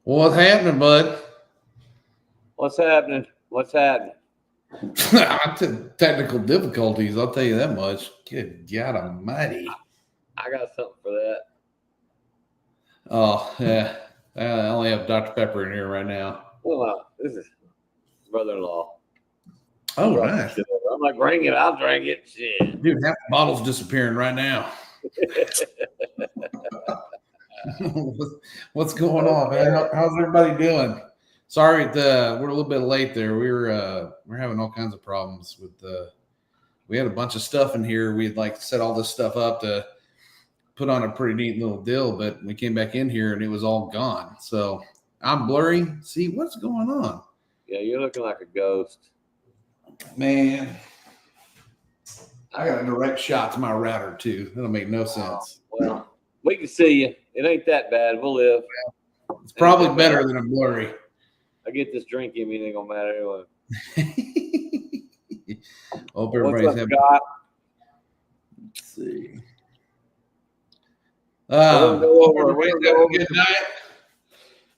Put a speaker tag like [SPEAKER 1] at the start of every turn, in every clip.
[SPEAKER 1] What's happening, bud?
[SPEAKER 2] What's happening? What's happening?
[SPEAKER 1] Technical difficulties, I'll tell you that much. Good God almighty.
[SPEAKER 2] I got something for that.
[SPEAKER 1] Oh, yeah. I only have Dr. Pepper in here right now.
[SPEAKER 2] Well, this is brother-in-law.
[SPEAKER 1] Oh, nice.
[SPEAKER 2] I'm like, bring it. I'll drink it. Shit.
[SPEAKER 1] Dude, that bottle's disappearing right now. What's going on, man? How's everybody doing? Sorry, we're a little bit late there. We're having all kinds of problems with we had a bunch of stuff in here. We'd like set all this stuff up to put on a pretty neat little deal, but we came back in here and it was all gone. So I'm blurry. See what's going on?
[SPEAKER 2] Yeah, you're looking like a ghost.
[SPEAKER 1] Man, I got a direct shot to my router too. That'll make no sense.
[SPEAKER 2] Well, we can see you. It ain't that bad. We'll live.
[SPEAKER 1] It's probably better than a blurry.
[SPEAKER 2] I get this drink in me, it ain't gonna matter anyway.
[SPEAKER 1] Hope everybody's happy. Let's see. Good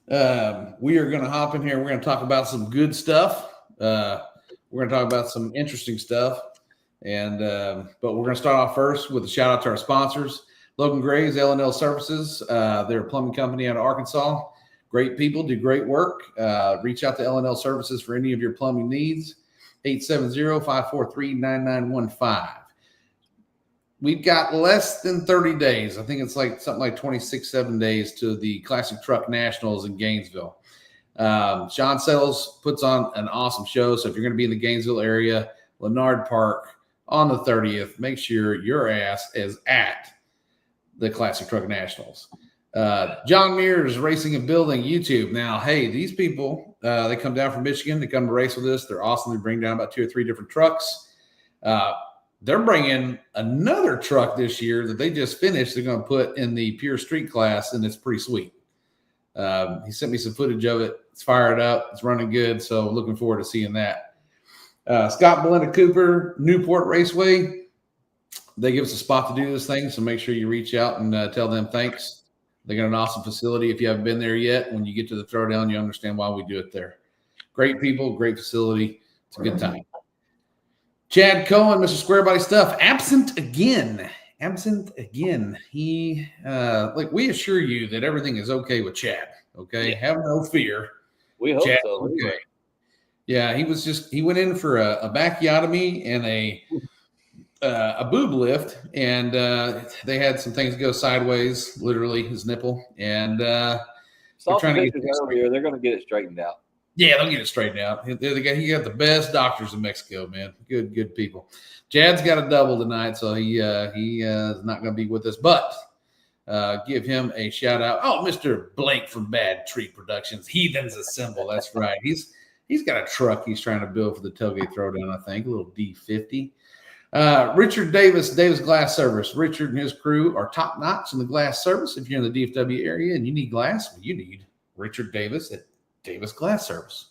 [SPEAKER 1] night. We are going to hop in here. We're going to talk about some good stuff. We're going to talk about some interesting stuff. And but we're going to start off first with a shout out to our sponsors. Logan Gray's L&L Services. They're a plumbing company out of Arkansas. Great people, do great work. Reach out to L&L Services for any of your plumbing needs. 870-543-9915. We've got less than 30 days. I think it's like something like 26-7 days to the Classic Truck Nationals in Gainesville. Sean Settles puts on an awesome show. So if you're going to be in the Gainesville area, Lennard Park on the 30th, make sure your ass is at the Classic Truck Nationals. John Mears Racing and Building YouTube. Now, hey, these people, they come down from Michigan. They come to race with us. They're awesome. They bring down about 2 or 3 different trucks. They're bringing another truck this year that they just finished. They're going to put in the pure street class, and it's pretty sweet. He sent me some footage of it. It's fired up. It's running good, so looking forward to seeing that. Scott Belinda Cooper, Newport Raceway. They give us a spot to do this thing, so make sure you reach out and tell them thanks. They got an awesome facility. If you haven't been there yet, when you get to the Throwdown, you understand why we do it there. Great people, great facility. It's a good time. Chad Cohen, Mr. Square Body Stuff, absent again. He, we assure you that everything is okay with Chad. Okay, have no fear.
[SPEAKER 2] We hope
[SPEAKER 1] Chad,
[SPEAKER 2] so.
[SPEAKER 1] Okay. Yeah, he went in for a backyotomy and a boob lift, and they had some things go sideways, literally his nipple, and they're trying to get
[SPEAKER 2] over here. They're going to get it straightened out.
[SPEAKER 1] Yeah, they'll get it straightened out. He got the best doctors in Mexico, man. Good people. Jad's got a double tonight, so he is not going to be with us, but give him a shout out. Oh, Mr. Blake from Bad Treat Productions, Heathens Assemble. That's right. He's got a truck he's trying to build for the tailgate throwdown, I think, a little D50. Richard Davis Glass Service. Richard and his crew are top notch in the glass service. If you're in the DFW area and you need glass, well, you need Richard Davis at Davis Glass Service.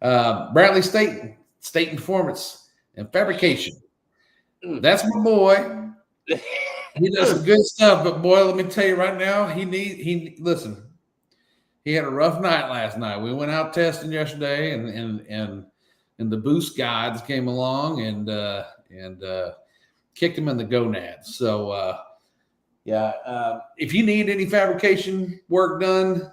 [SPEAKER 1] Bradley Staten Performance and Fabrication. That's my boy. He does some good stuff, but boy, let me tell you right now, listen. He had a rough night last night. We went out testing yesterday, and the boost guides came along and kicked him in the gonads. So if you need any fabrication work done,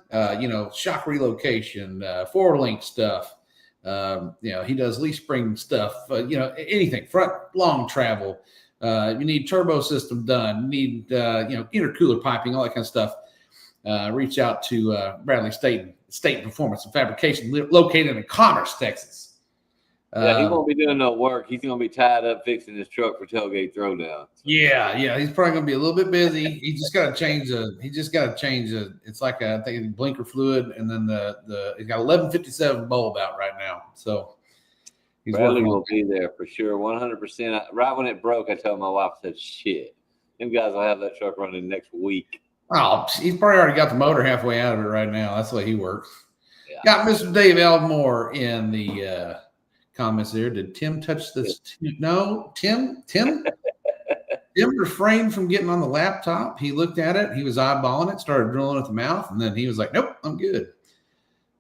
[SPEAKER 1] shock relocation, 4-link stuff, he does leaf spring stuff, anything, front long travel. You need turbo system done, you need, intercooler piping, all that kind of stuff. Reach out to Bradley Staten Performance and Fabrication, located in Commerce, Texas.
[SPEAKER 2] Yeah, he won't be doing no work. He's going to be tied up fixing his truck for tailgate throwdown.
[SPEAKER 1] Yeah, he's probably going to be a little bit busy. He just got to change it's like I think blinker fluid, and then he's got 1157 bulb out right now. So he's
[SPEAKER 2] Bradley will be there for sure, 100%. Right when it broke, I told my wife, I said, "Shit, them guys will have that truck running next week."
[SPEAKER 1] Oh, he's probably already got the motor halfway out of it right now. That's the way he works. Yeah. Got Mr. Dave Elmore in the comments there. Did Tim touch this? No, Tim refrained from getting on the laptop. He looked at it. He was eyeballing it, started drilling at the mouth, and then he was like, "Nope, I'm good."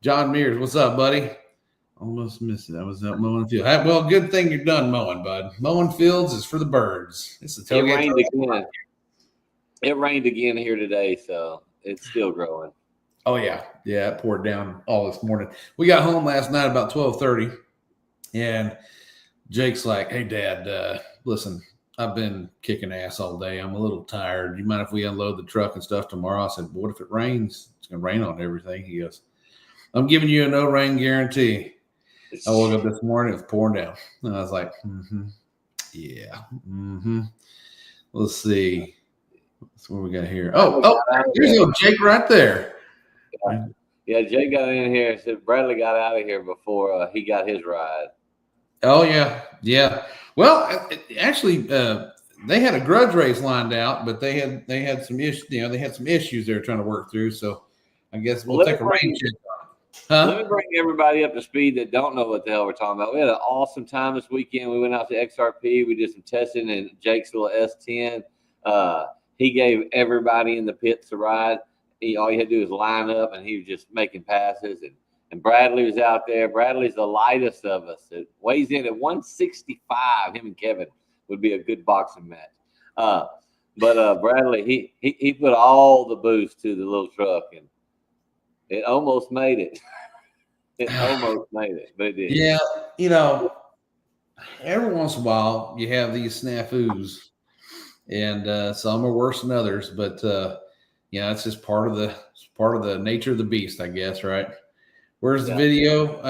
[SPEAKER 1] John Mears, what's up, buddy? Almost missed it. I was out mowing the field. Well, good thing you're done mowing, bud. Mowing fields is for the birds. It's the
[SPEAKER 2] It
[SPEAKER 1] tailgate.
[SPEAKER 2] rained again. It rained again here today, so it's still growing.
[SPEAKER 1] Oh yeah, it poured down all this morning. We got home last night about 12:30, and Jake's like, "Hey, Dad, listen, I've been kicking ass all day. I'm a little tired. You mind if we unload the truck and stuff tomorrow?" I said, "What if it rains? It's gonna rain on everything." He goes, "I'm giving you a no rain guarantee." I woke up this morning, it was pouring down, and I was like, "Yeah, Let's see, that's what we got here. Oh, here's old Jake right there.
[SPEAKER 2] Yeah, Jake got in here and said Bradley got out of here before he got his ride.
[SPEAKER 1] Oh yeah. Well, actually, they had a grudge race lined out, but they had some issues. They had some issues they were trying to work through. So I guess we'll take a rain check.
[SPEAKER 2] Let me bring everybody up to speed that don't know what the hell we're talking about. We had an awesome time this weekend. We went out to XRP. We did some testing in Jake's little S10. He gave everybody in the pits a ride. All you had to do was line up, and he was just making passes. And Bradley was out there. Bradley's the lightest of us. It weighs in at 165. Him and Kevin would be a good boxing match. But Bradley, he put all the boost to the little truck, and it almost made it. It almost made it, but it did.
[SPEAKER 1] Yeah, every once in a while you have these snafus, and some are worse than others. But it's just part of the nature of the beast, I guess. Right? Where's the video?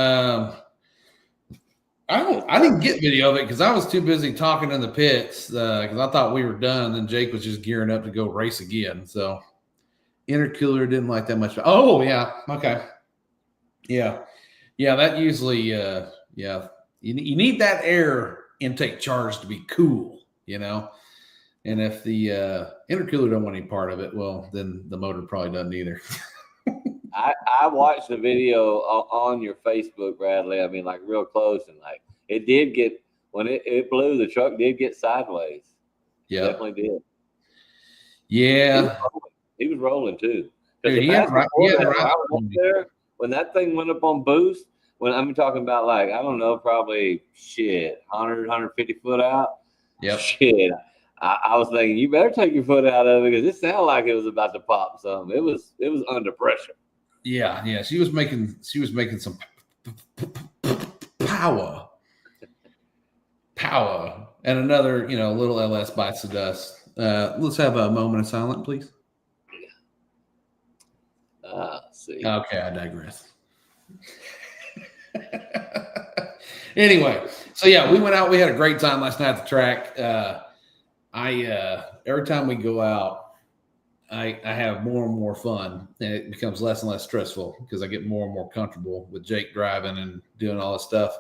[SPEAKER 1] I didn't get video of it because I was too busy talking in the pits because I thought we were done. And then Jake was just gearing up to go race again. So intercooler didn't like that much. Oh yeah, okay, yeah. That usually you need that air intake charge to be cool, And if the intercooler don't want any part of it, well, then the motor probably doesn't either.
[SPEAKER 2] I watched the video on your Facebook, Bradley. I mean, like real close, and like it did get when it blew. The truck did get sideways.
[SPEAKER 1] Yeah,
[SPEAKER 2] definitely did.
[SPEAKER 1] Yeah,
[SPEAKER 2] he was rolling too.
[SPEAKER 1] Dude,
[SPEAKER 2] when that thing went up on boost, when I'm talking about like I don't know, probably 100, 150 foot out.
[SPEAKER 1] Yeah,
[SPEAKER 2] shit. I was thinking you better take your foot out of it because it sounded like it was about to pop some. It was under pressure.
[SPEAKER 1] Yeah. She was making some power, and another little LS bites the dust. Let's have a moment of silence, please.
[SPEAKER 2] See.
[SPEAKER 1] Okay, I digress. Anyway, so yeah, we went out. We had a great time last night at the track. Every time we go out, I have more and more fun, and it becomes less and less stressful because I get more and more comfortable with Jake driving and doing all this stuff.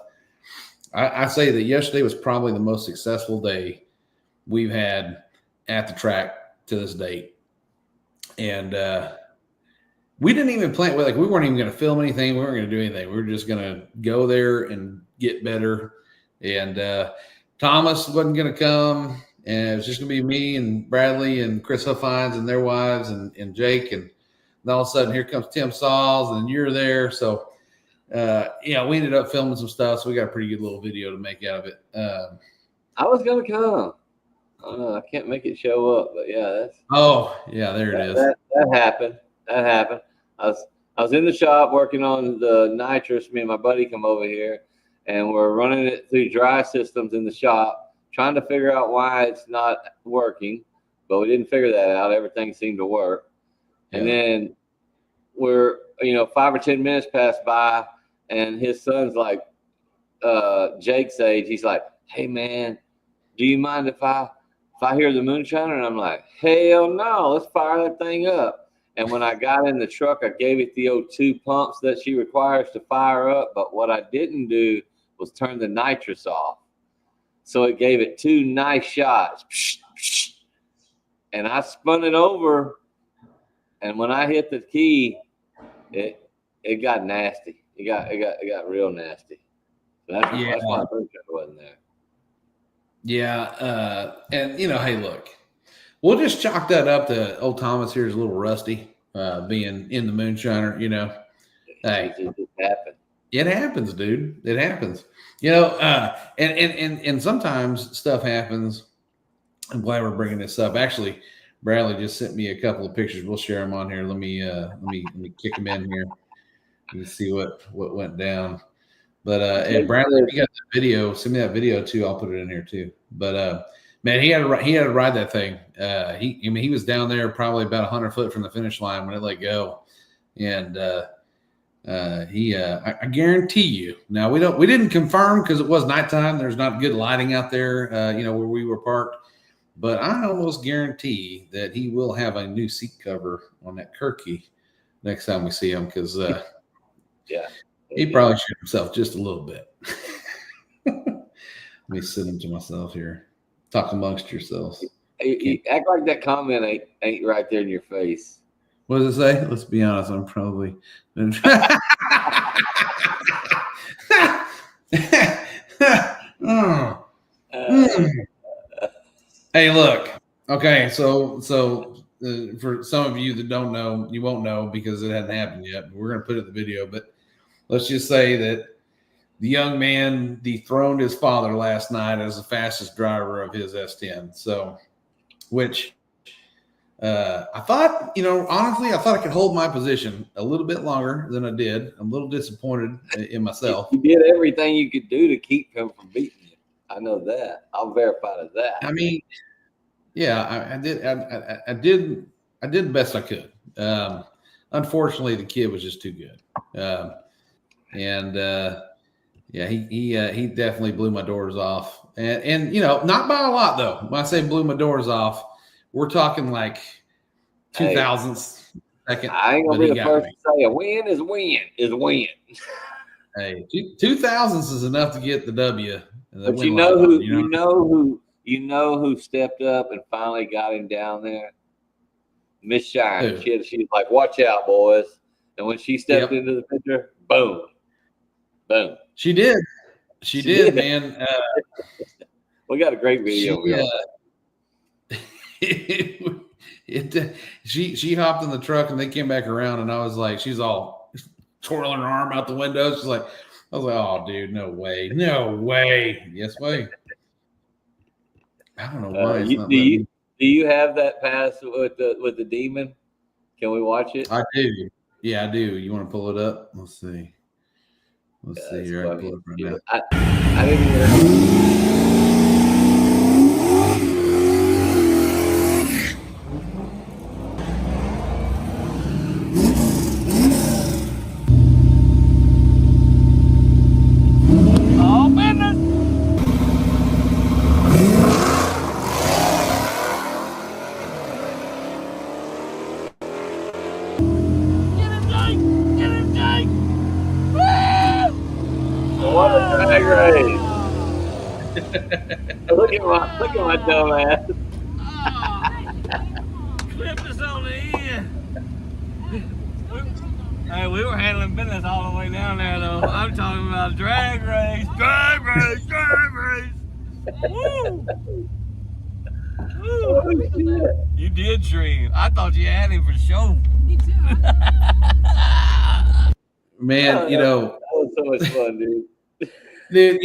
[SPEAKER 1] I say that yesterday was probably the most successful day we've had at the track to this date. And we didn't even plan, we weren't even going to film anything. We weren't going to do anything. We were just going to go there and get better. And Thomas wasn't going to come. And it was just going to be me and Bradley and Chris Huffines and their wives and Jake. And all of a sudden, here comes Tim Sauls, and you're there. So, we ended up filming some stuff. So we got a pretty good little video to make out of it.
[SPEAKER 2] I was going to come. I can't make it show up, but yeah,
[SPEAKER 1] there it is.
[SPEAKER 2] That happened. I was in the shop working on the nitrous. Me and my buddy come over here, and we're running it through dry systems in the shop, trying to figure out why it's not working. But we didn't figure that out. Everything seemed to work. Yeah. And then we're 5 or 10 minutes pass by, and his son's like Jake's age. He's like, "Hey man, do you mind if I hear the moonshiner?" And I'm like, "Hell no, let's fire that thing up." And when I got in the truck, I gave it the O2 pumps that she requires to fire up. But what I didn't do was turn the nitrous off. So it gave it 2 nice shots. And I spun it over. And when I hit the key, it got nasty. It got real nasty. So that's why I wasn't there.
[SPEAKER 1] Yeah, and hey, look, we'll just chalk that up to old Thomas here is a little rusty, being in the moonshiner. Hey,
[SPEAKER 2] It just happened.
[SPEAKER 1] it happens, dude. It happens. You know, and sometimes stuff happens. I'm glad we're bringing this up. Actually, Bradley just sent me a couple of pictures. We'll share them on here. Let me kick them in here. You can see what went down. But and Bradley, if you got the video, send me that video too. I'll put it in here too. But man, he had to ride that thing. He was down there probably about 100 foot from the finish line when it let go, and I guarantee you. Now we didn't confirm because it was nighttime. There's not good lighting out there, where we were parked. But I almost guarantee that he will have a new seat cover on that Kirky next time we see him because he probably shit himself just a little bit. Let me send him to myself here. Talk amongst yourselves.
[SPEAKER 2] You act like that comment ain't right there in your face.
[SPEAKER 1] What does it say? Let's be honest. I'm probably. Hey, look. Okay, so for some of you that don't know, you won't know because it hasn't happened yet. But we're going to put it in the video. But let's just say that the young man dethroned his father last night as the fastest driver of his S10. So, which I thought, honestly, I thought I could hold my position a little bit longer than I did. I'm a little disappointed in myself.
[SPEAKER 2] You did everything you could do to keep him from beating you. I know that. I'll verify that.
[SPEAKER 1] I mean, yeah, I did. I did the best I could. Unfortunately, the kid was just too good. He definitely blew my doors off. And not by a lot though. When I say blew my doors off, we're talking like 2000s second.
[SPEAKER 2] I ain't gonna be the first to say a win is win is win.
[SPEAKER 1] Hey, 2000s is enough to get the W.
[SPEAKER 2] But you know who stepped up and finally got him down there? Miss Shine. She's like, watch out, boys. And when she stepped into the picture, boom. Boom. She did,
[SPEAKER 1] man.
[SPEAKER 2] We got a great video.
[SPEAKER 1] She hopped in the truck and they came back around and I was like, she's all twirling her arm out the window. She's like, I was like, oh, dude, no way. Yes way. I don't know why.
[SPEAKER 2] Do you have that pass with the demon? Can we watch it?
[SPEAKER 1] I do. Yeah, I do. You want to pull it up? Let's see. Let's see here. I pull it right now.
[SPEAKER 2] I didn't hear. What a drag race! look at my dumb ass.
[SPEAKER 3] Clipped us on the end. We were handling business all the way down there, though. I'm talking about drag race. Woo! Woo! You did dream. I thought you had him for sure.
[SPEAKER 4] Me too.
[SPEAKER 1] Man,
[SPEAKER 2] that was so much fun, dude.
[SPEAKER 1] Dude,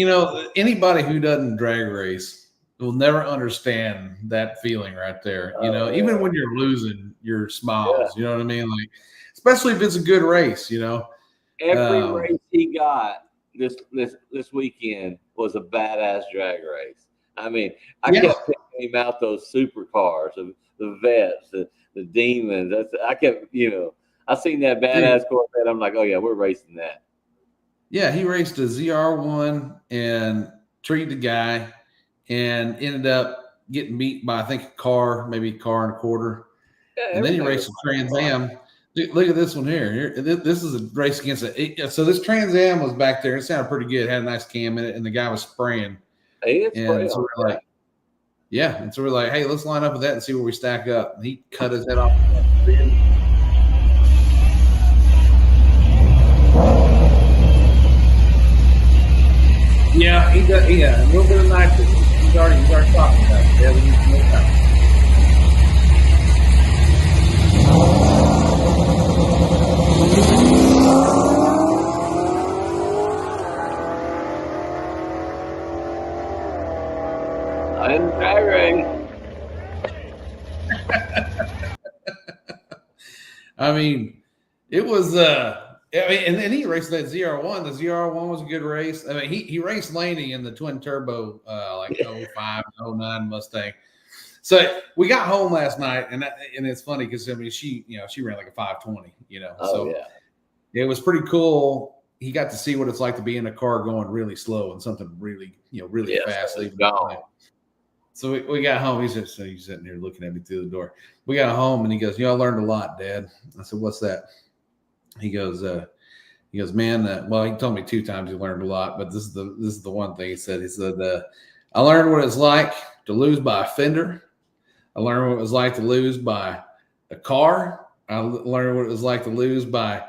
[SPEAKER 1] anybody who doesn't drag race will never understand that feeling right there. Even when you're losing, your smiles. You know what I mean? Like, especially if it's a good race.
[SPEAKER 2] Every race he got this weekend was a badass drag race. I mean, I kept picking him out those supercars, the vets, the demons. I kept, I seen that badass Corvette. I'm like, oh yeah, we're racing that.
[SPEAKER 1] Yeah, he raced a ZR1 and treated the guy and ended up getting beat by, I think, maybe a car and a quarter. Yeah, and then he raced a Trans Am. Dude, look at this one here. This is a race against so this Trans Am was back there. It sounded pretty good. It had a nice cam in it, and the guy was spraying. And so we're like, hey, let's line up with that and see where we stack up. And he cut his head off. Yeah, he does. Yeah, a little bit of nitrous. He's already talking about it. Yeah, we need some more time. mean, it was and then he raced that ZR1. The ZR1 was a good race. I mean, he raced Laney in the twin turbo like 05, 09 Mustang. So we got home last night, and it's funny because I mean she ran like a 520,
[SPEAKER 2] Oh, yeah.
[SPEAKER 1] It was pretty cool. He got to see what it's like to be in a car going really slow and something really really fast. So we got home. He's sitting here looking at me through the door. We got home and he goes, I learned a lot, Dad. I said, what's that? He goes, man, well, he told me 2 times he learned a lot, but this is the one thing he said. He said, I learned what it's like to lose by a fender. I learned what it was like to lose by a car. I learned what it was like to lose by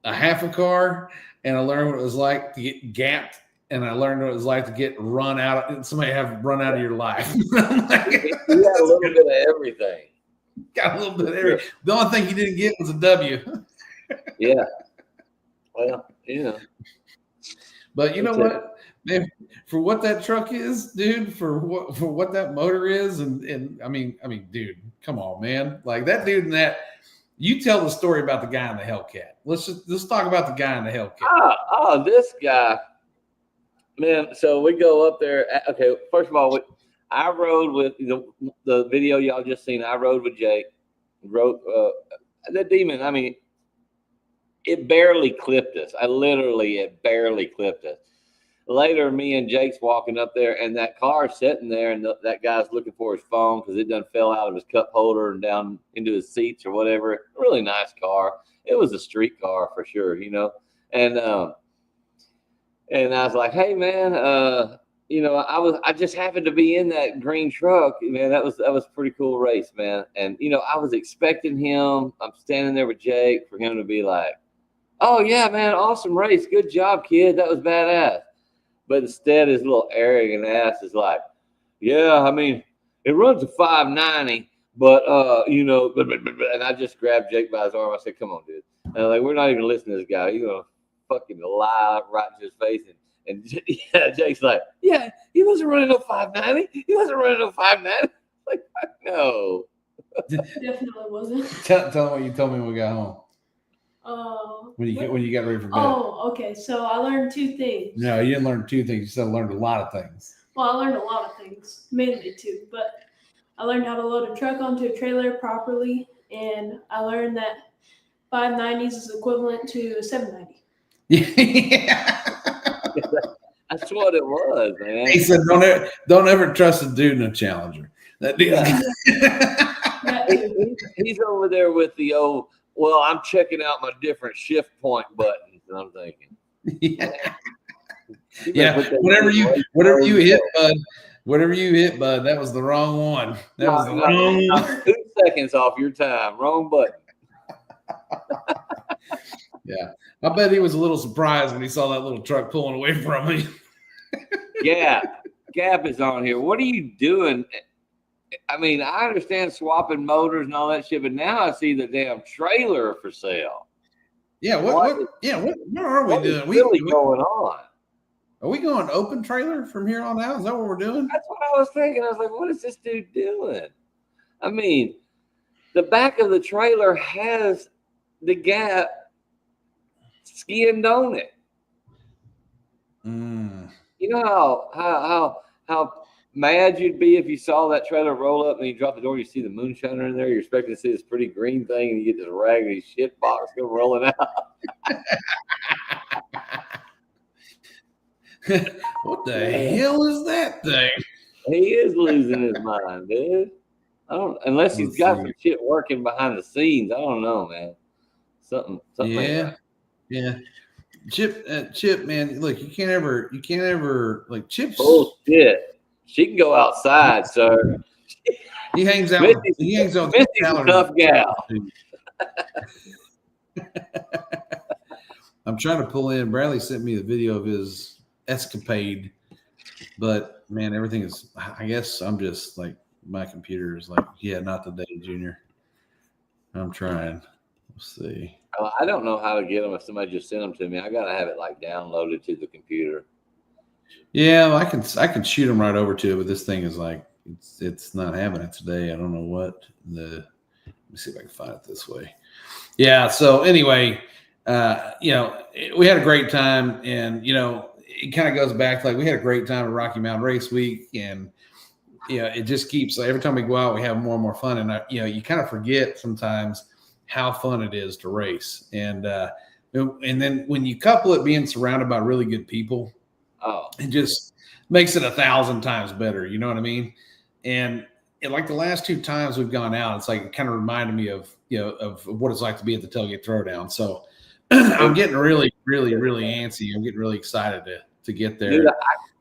[SPEAKER 1] a half a car. And I learned what it was like to get gapped. And I learned what it was like to get run out. Somebody have run out of your life.
[SPEAKER 2] Like, you got a little bit of everything.
[SPEAKER 1] Got a little bit of everything. The only thing he didn't get was a W.
[SPEAKER 2] Yeah. Well, But
[SPEAKER 1] you know what, man, for what that truck is, dude, for what that motor is, and I mean, dude, come on, man. Like that dude and that. You tell the story about the guy in the Hellcat. Let's talk about the guy in the Hellcat.
[SPEAKER 2] Oh, this guy. Man, so we go up there. Okay, first of all, I rode with the video y'all just seen. I rode with Jake. Rode the Demon. I mean, it barely clipped us. It barely clipped us. Later, me and Jake's walking up there, and that car's sitting there, and that guy's looking for his phone because it done fell out of his cup holder and down into his seats or whatever. Really nice car. It was a street car for sure, And I was like, hey, man, I just happened to be in that green truck. Man, that was a pretty cool race, man. And, I was expecting him. I'm standing there with Jake for him to be like, oh, yeah, man, awesome race. Good job, kid. That was badass. But instead, his little arrogant ass is like, yeah, I mean, it runs a 590, but, and I just grabbed Jake by his arm. I said, come on, dude. And I'm like, we're not even listening to this guy. You're going to fucking lie right to his face. And Jake's like, yeah, he wasn't running no 590. He wasn't running no 590. Like, no.
[SPEAKER 4] Definitely wasn't.
[SPEAKER 1] Tell them what you told me when we got home. When you got ready for bed.
[SPEAKER 4] Oh, okay. So I learned 2 things.
[SPEAKER 1] No, you didn't learn 2 things. You said I learned a lot of things.
[SPEAKER 4] Well, I learned a lot of things, mainly 2. But I learned how to load a truck onto a trailer properly, and I learned that 590s is equivalent to a 790.
[SPEAKER 1] Yeah.
[SPEAKER 2] That's what it was, man.
[SPEAKER 1] He said, "Don't ever trust a dude in a Challenger." That dude.
[SPEAKER 4] Yeah.
[SPEAKER 2] He's over there with the old. Well, I'm checking out my different shift point buttons, and I'm thinking,
[SPEAKER 1] yeah. Whatever you hit, bud, that was the wrong one. That was the wrong one.
[SPEAKER 2] 2 seconds off your time. Wrong button.
[SPEAKER 1] Yeah, I bet he was a little surprised when he saw that little truck pulling away from him.
[SPEAKER 2] Yeah, Gap is on here. What are you doing? I mean, I understand swapping motors and all that shit, but now I see the damn trailer for sale.
[SPEAKER 1] Yeah, what are we doing?
[SPEAKER 2] What's really going on?
[SPEAKER 1] Are we going open trailer from here on out? Is that what we're doing?
[SPEAKER 2] That's what I was thinking. I was like, what is this dude doing? I mean, the back of the trailer has the Gap skinned on it. You know how mad you'd be if you saw that trailer roll up and you drop the door, you see the moonshiner in there, you're expecting to see this pretty green thing, and you get this raggedy shit box go rolling out.
[SPEAKER 1] What the hell is that thing?
[SPEAKER 2] He is losing his mind, dude. Unless he's got some shit working behind the scenes. I don't know, man. Something.
[SPEAKER 1] Yeah, yeah. Chip, man. Look, you can't ever like Chip's.
[SPEAKER 2] Bullshit. She can go outside, sir.
[SPEAKER 1] He hangs out.
[SPEAKER 2] Misty's a tough gal.
[SPEAKER 1] I'm trying to pull in. Bradley sent me the video of his escapade, but man, everything is. I guess I'm just like my computer is like, yeah, not today, Junior. I'm trying. Let's see.
[SPEAKER 2] I don't know how to get them if somebody just sent them to me. I gotta have it like downloaded to the computer.
[SPEAKER 1] Yeah, I can shoot them right over to it, but this thing is like it's not having it today. I don't know what let me see if I can find it this way. Yeah. So anyway, we had a great time, and it kind of goes back to like we had a great time at Rocky Mountain Race Week, and it just keeps like, every time we go out, we have more and more fun, and you kind of forget sometimes how fun it is to race, and then when you couple it being surrounded by really good people, it just makes it 1,000 times better. You know what I mean? And like the last 2 times we've gone out, it's like it kind of reminded me of of what it's like to be at the Tailgate Throwdown. So I'm getting really, really, really antsy. I'm getting really excited to get there.
[SPEAKER 2] Dude,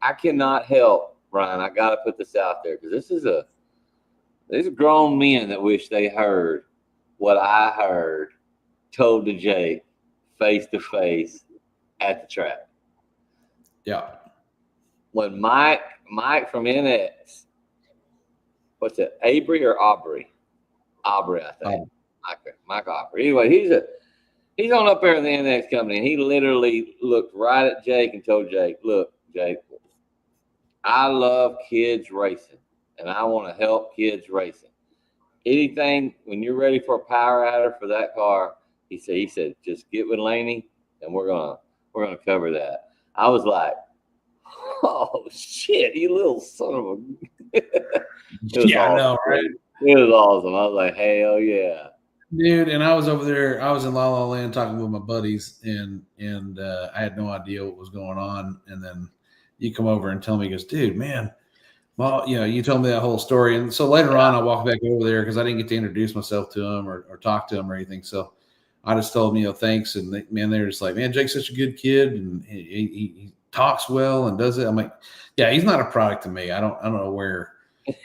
[SPEAKER 2] I cannot help, Ryan. I got to put this out there because these are grown men that wish they heard what I heard told to Jay face to face at the track.
[SPEAKER 1] Yeah.
[SPEAKER 2] When Mike from NX, what's it, Aubrey or Aubrey? Aubrey, I think. Mike Aubrey. Anyway, he's on up there in the NX company, and he literally looked right at Jake and told Jake, look, Jake, I love kids racing, and I want to help kids racing. Anything, when you're ready for a power adder for that car, he said, just get with Laney, and we're gonna cover that. I was like, oh shit, you little son of a
[SPEAKER 1] Yeah, I know, right?
[SPEAKER 2] It was awesome. I was like, hell yeah.
[SPEAKER 1] Dude, and I was over there, I was in La La Land talking with my buddies, and I had no idea what was going on. And then you come over and tell me, he goes, dude, man, well, you told me that whole story. And so later on, I walked back over there because I didn't get to introduce myself to him or talk to him or anything. So I just told him, thanks. And they're just like, man, Jake's such a good kid, and he talks well and does it. I'm like, yeah, he's not a product of me. I don't know where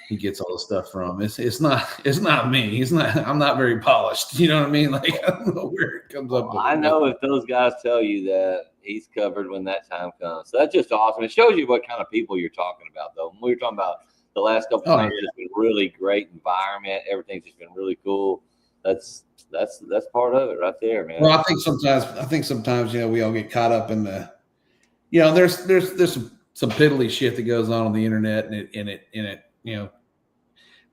[SPEAKER 1] he gets all the stuff from. It's not me. I'm not very polished. You know what I mean? Like, I don't know where it comes up with.
[SPEAKER 2] I know if those guys tell you that he's covered when that time comes. So that's just awesome. It shows you what kind of people you're talking about, though. When we were talking about the last couple of times, it's been really great environment. Everything's just been really cool. That's part of it right there, man.
[SPEAKER 1] Well, I think sometimes we all get caught up in the there's some piddly shit that goes on the internet, and it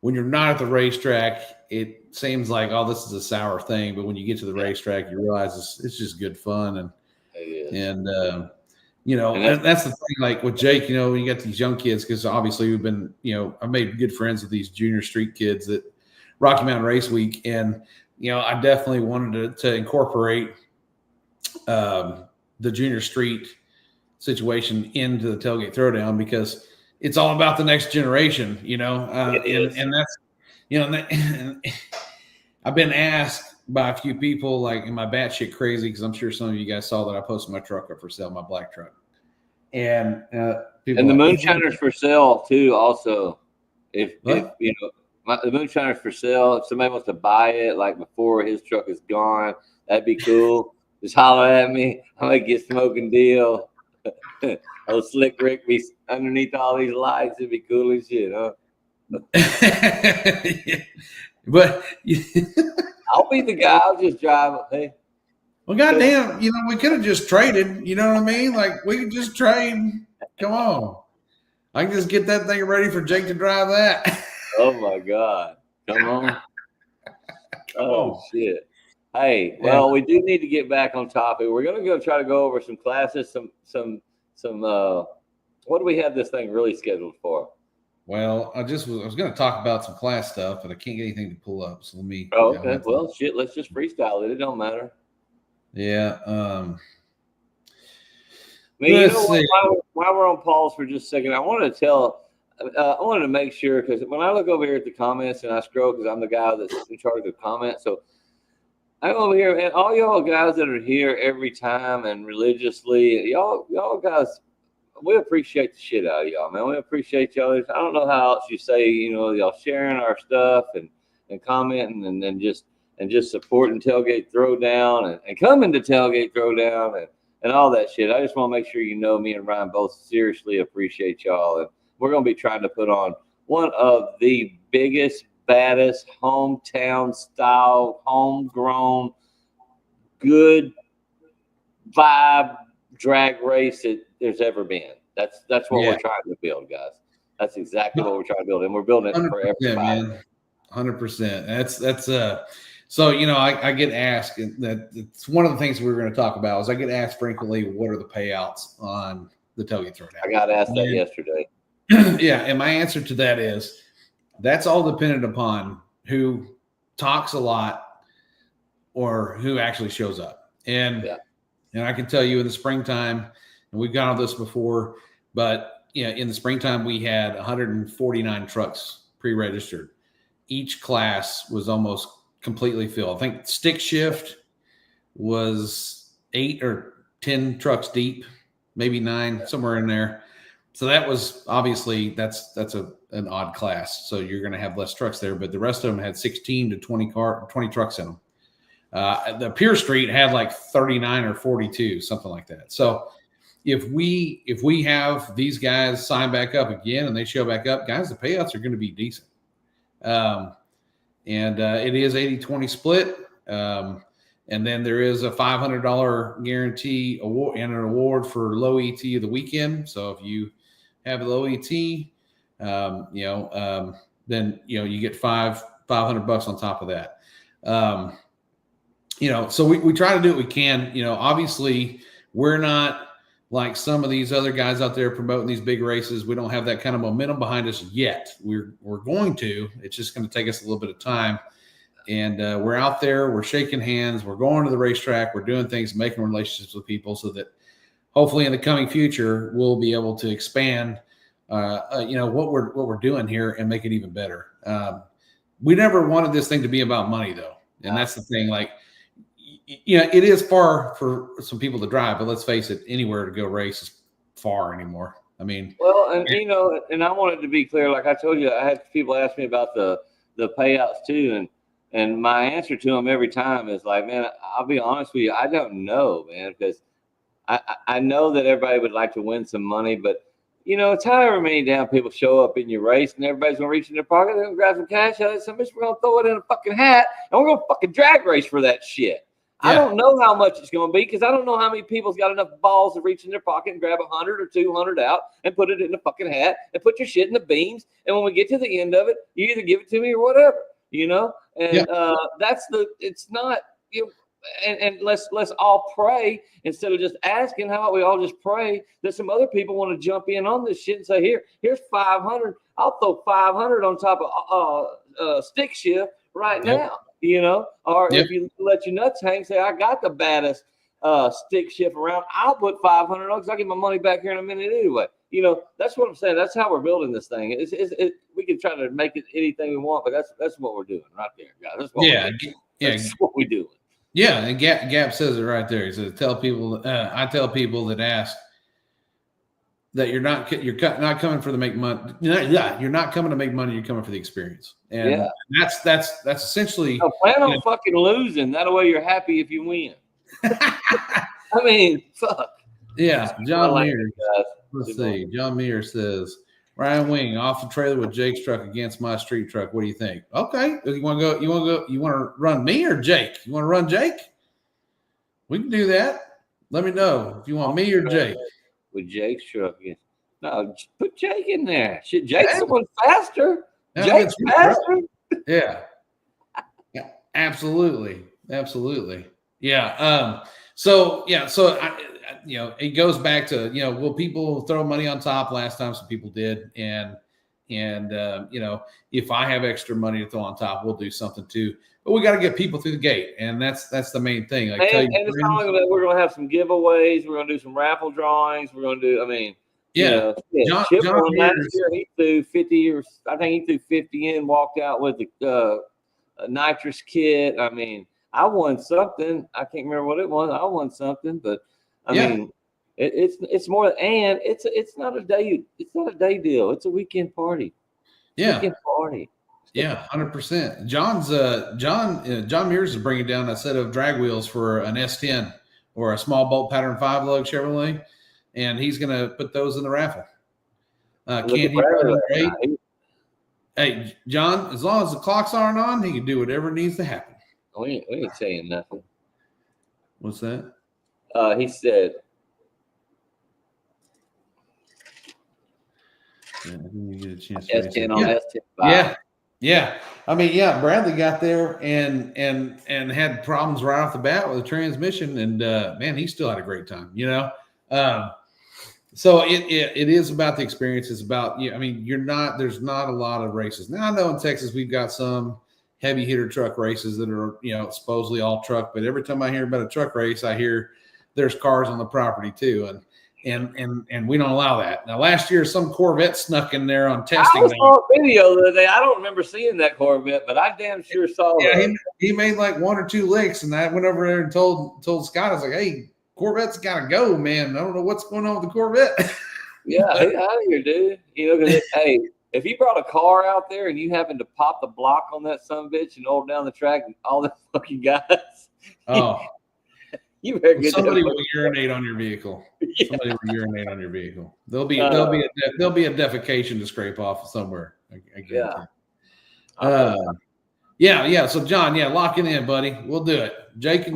[SPEAKER 1] when you're not at the racetrack, it seems like, oh, this is a sour thing. But when you get to the racetrack, you realize it's just good fun. And that's the thing, like with Jake, when you got these young kids, because obviously we've been, I've made good friends with these junior street kids at Rocky Mountain Race Week. And, I definitely wanted to incorporate the junior street situation into the Tailgate Throwdown, because it's all about the next generation, and that's, I've been asked by a few people, like, am I batshit crazy? Because I'm sure some of you guys saw that I posted my truck up for sale, my black truck. And
[SPEAKER 2] the Moonshiner's for sale too. Also, if the Moonshiner's for sale, if somebody wants to buy it, like before his truck is gone, that'd be cool. Just holler at me. I might get smoking deal. Oh, Slick Rick be underneath all these lights. It'd be cool as shit, huh?
[SPEAKER 1] But
[SPEAKER 2] I'll be the guy. I'll just drive. Hey.
[SPEAKER 1] Well, goddamn, we could have just traded. You know what I mean? Like, we could just trade. Come on. I can just get that thing ready for Jake to drive that.
[SPEAKER 2] Oh, my God. Come on. Oh, shit. Hey, well, we do need to get back on topic. We're going to try to go over some classes, some what do we have this thing really scheduled for?
[SPEAKER 1] Well, I was going to talk about some class stuff, but I can't get anything to pull up. So let me.
[SPEAKER 2] Oh, okay. Well, shit, let's just freestyle it. It don't matter.
[SPEAKER 1] Yeah.
[SPEAKER 2] While we're on pause for just a second, I wanted to make sure, because when I look over here at the comments and I scroll, because I'm the guy that's in charge of the comments, so I'm over here, and all y'all guys that are here every time and religiously, y'all guys, we appreciate the shit out of y'all, man. We appreciate y'all. I don't know how else you say, y'all sharing our stuff and commenting and just supporting Tailgate Throwdown and coming to Tailgate Throwdown and all that shit. I just want to make sure me and Ryan both seriously appreciate y'all. And we're going to be trying to put on one of the biggest, baddest hometown style, homegrown, good vibe drag race that there's ever been. That's what we're trying to build, guys. That's exactly what we're trying to build, and we're building it for everybody. Man.
[SPEAKER 1] 100%. So, I get asked, and that it's one of the things we were going to talk about is I get asked frequently, what are the payouts on the tailgate throwdown?
[SPEAKER 2] I got asked that yesterday.
[SPEAKER 1] Yeah. And my answer to that is that's all dependent upon who talks a lot or who actually shows up. And I can tell you in the springtime, and we've gone on this before, but in the springtime, we had 149 trucks pre-registered. Each class was almost completely filled. I think stick shift was 8 or 10 trucks deep, maybe 9, somewhere in there. So that was obviously that's an odd class. So you're going to have less trucks there, but the rest of them had 16 to 20 trucks in them. The Pier Street had like 39 or 42, something like that. So if we have these guys sign back up again and they show back up, guys, the payouts are going to be decent. And it is 80-20 split. And then there is a $500 guarantee award and an award for low ET of the weekend. So if you have a low ET, then you get $500 on top of that. So we try to do what we can. Obviously we're not like some of these other guys out there promoting these big races. We don't have that kind of momentum behind us yet. We're going to. It's just going to take us a little bit of time. And we're out there. We're shaking hands. We're going to the racetrack. We're doing things, making relationships with people, so that hopefully in the coming future we'll be able to expand, what we're doing here and make it even better. We never wanted this thing to be about money, though, and that's the thing. Like, it is far for some people to drive, but let's face it, anywhere to go race is far anymore. I mean,
[SPEAKER 2] well, and I wanted to be clear. Like I told you, I had people ask me about the payouts too, and my answer to them every time is like, man, I'll be honest with you, I don't know, man, because I know that everybody would like to win some money, but it's however many damn people show up in your race, and everybody's gonna reach in their pocket, they're gonna grab some cash out of somebody's gonna throw it in a fucking hat, and we're gonna fucking drag race for that shit. Yeah. I don't know how much it's going to be because I don't know how many people's got enough balls to reach in their pocket and grab 100 or 200 out and put it in the fucking hat and put your shit in the beams. And when we get to the end of it, you either give it to me or whatever, And it's not, and let's all pray instead of just asking. How about we all just pray that some other people want to jump in on this shit and say, here's 500. I'll throw 500 on top of stick shift right now. Or if you let your nuts hang, say, I got the baddest stick shift around, I'll put 500 on because I'll get my money back here in a minute anyway. That's what I'm saying. That's how we're building this thing. We can try to make it anything we want, but that's what we're doing right there, guys. That's what we're doing.
[SPEAKER 1] Yeah, and Gap says it right there. He says, I tell people that ask that you're not coming for the make money. You're not coming to make money. You're coming for the experience, and that's essentially.
[SPEAKER 2] Plan on fucking losing. That way, you're happy if you win. I mean, fuck.
[SPEAKER 1] Yeah, John Mears. Let's see. John Mears says, Ryan Wing off the trailer with Jake's truck against my street truck. What do you think? Okay, you want to go? You want to run me or Jake? You want to run Jake? We can do that. Let me know if you want me or Jake.
[SPEAKER 2] With Jake's truck. No, put Jake in there. Shit, Jake's the one faster. Jake's faster.
[SPEAKER 1] Yeah, absolutely. Yeah. So it goes back to, will people throw money on top? Last time some people did. And if I have extra money to throw on top, we'll do something too. But we got to get people through the gate. And that's the main thing. Like,
[SPEAKER 2] and it's not only that we're going to have some giveaways. We're going to do some raffle drawings. We're going to do, Chip won last year. He threw 50 or I think he threw 50 in, walked out with a nitrous kit. I mean, I won something. I can't remember what it was. I won something, but I mean, it's more, and it's not a day. It's not a day deal. It's a weekend party. Weekend party.
[SPEAKER 1] Yeah, 100%. John Mears is bringing down a set of drag wheels for an S10 or a small bolt pattern 5-lug Chevrolet, and he's going to put those in the raffle. Can't he run great? Hey, John, as long as the clocks aren't on, he can do whatever needs to happen.
[SPEAKER 2] We ain't saying nothing.
[SPEAKER 1] What's that?
[SPEAKER 2] He said.
[SPEAKER 1] Yeah, I think you get a chance.
[SPEAKER 2] S10 on S10.
[SPEAKER 1] Yeah. I mean, yeah, Bradley got there and had problems right off the bat with the transmission, and man, he still had a great time, you know. So it is about the experience. It's about, I mean, there's not a lot of races. Now I know in Texas we've got some heavy hitter truck races that are, supposedly all truck, but every time I hear about a truck race, I hear there's cars on the property too. And we don't allow that. Now, last year, some Corvette snuck in there on testing.
[SPEAKER 2] I saw a video the other day. I don't remember seeing that Corvette, but I damn sure saw it.
[SPEAKER 1] Yeah, he made like 1 or 2 licks, and I went over there and told Scott, I was like, hey, Corvette's got to go, man. I don't know what's going on with the Corvette.
[SPEAKER 2] Yeah, get out of here, dude. Because hey, if you brought a car out there and you happen to pop the block on that son of a bitch and hold down the track and all the fucking guys, you better get
[SPEAKER 1] somebody will urinate on your vehicle. Yeah. Somebody will urinate on your vehicle. There'll be a defecation to scrape off somewhere. Yeah. So John, lock it in, buddy. We'll do it. Jake